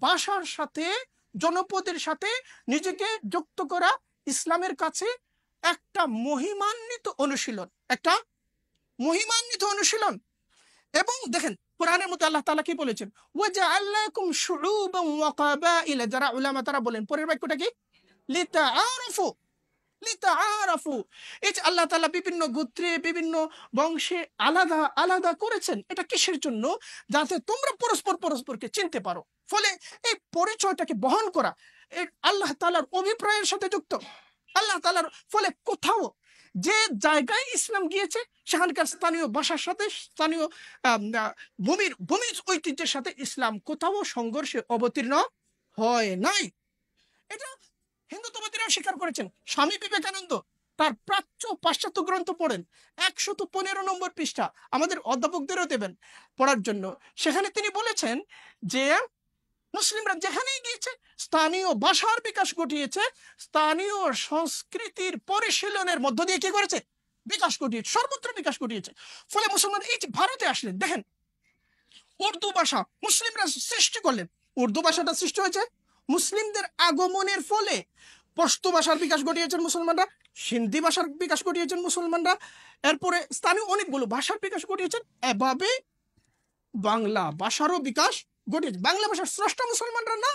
ভাষার সাথে, জনপদের সাথে নিজেকে যুক্ত করা ইসলামের কাছে একটা মহিমান্বিত অনুশীলন, একটা মহিমান্বিত অনুশীলন। এবং দেখেন, কোরআনের মধ্যে আল্লাহ তাআলা কি বলেছেন? ওয়াজআলনাকুম শুউবান ওয়া কাবাইলা। যারা উলামা তারা বলেন পরের বাক্যটা কি? লিতাআরাফু, লিতাআরাফু। এই যে আল্লাহ তাআলা বিভিন্ন গোত্রে, বিভিন্ন বংশে আলাদা আলাদা করেছেন, এটা কিসের জন্য? যাতে তোমরা পরস্পরকে চিনতে পারো। ফলে এই পরিচয়টাকে বহন করা এই আল্লাহ তাআলার অভিপ্রায়ের সাথে যুক্ত। আল্লাহ তাআলার, ফলে কোথাও যে জায়গায় ইসলাম গিয়েছে সেখানকার স্থানীয় ভাষার সাথে স্থানীয় ভূমির ঐতিহ্যের সাথে ইসলাম কোথাও সংঘর্ষে অবতীর্ণ হয় নাই। এটা হিন্দুত্ববাদীরাও স্বীকার করেছেন। স্বামী বিবেকানন্দ তার প্রাচ্য পাশ্চাত্য গ্রন্থ পড়েন, 115 নম্বর পৃষ্ঠা, আমাদের অধ্যাপকদেরও দেবেন পড়ার জন্য। সেখানে তিনি বলেছেন যে মুসলিমরা যেখানেই গিয়েছে স্থানীয় ভাষার বিকাশ ঘটিয়েছে, স্থানীয় সংস্কৃতির পরিশীলনের মধ্য দিয়ে কি করেছে, বিকাশ ঘটিয়েছে, সর্বত্র বিকাশ ঘটিয়েছে। ফলে মুসলমান এই যে ভারতে আসলেন, দেখেন উর্দু ভাষা মুসলিমরা সৃষ্টি করলেন। উর্দু ভাষাটা সৃষ্টি হয়েছে মুসলিমদের আগমনের ফলে। পশতু ভাষার বিকাশ ঘটিয়েছেন মুসলমানরা, সিন্ধি ভাষার বিকাশ ঘটিয়েছেন মুসলমানরা, এরপরে স্থানীয় অনেকগুলো ভাষার বিকাশ ঘটিয়েছেন। এভাবে বাংলা ভাষারও বিকাশ ঘটিয়েছে। বাংলা ভাষার স্রষ্টা মুসলমানরা না,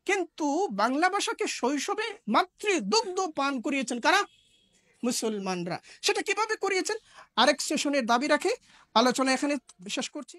কিন্তু বাংলা ভাষাকে শৈশবে মাতৃদুগ্ধ পান করিয়েছেন কারা, মুসলমানরা। সেটা কিভাবে করিয়েছেন আরেক সেশনের দাবি রাখে, আলোচনা এখানে শেষ করছি।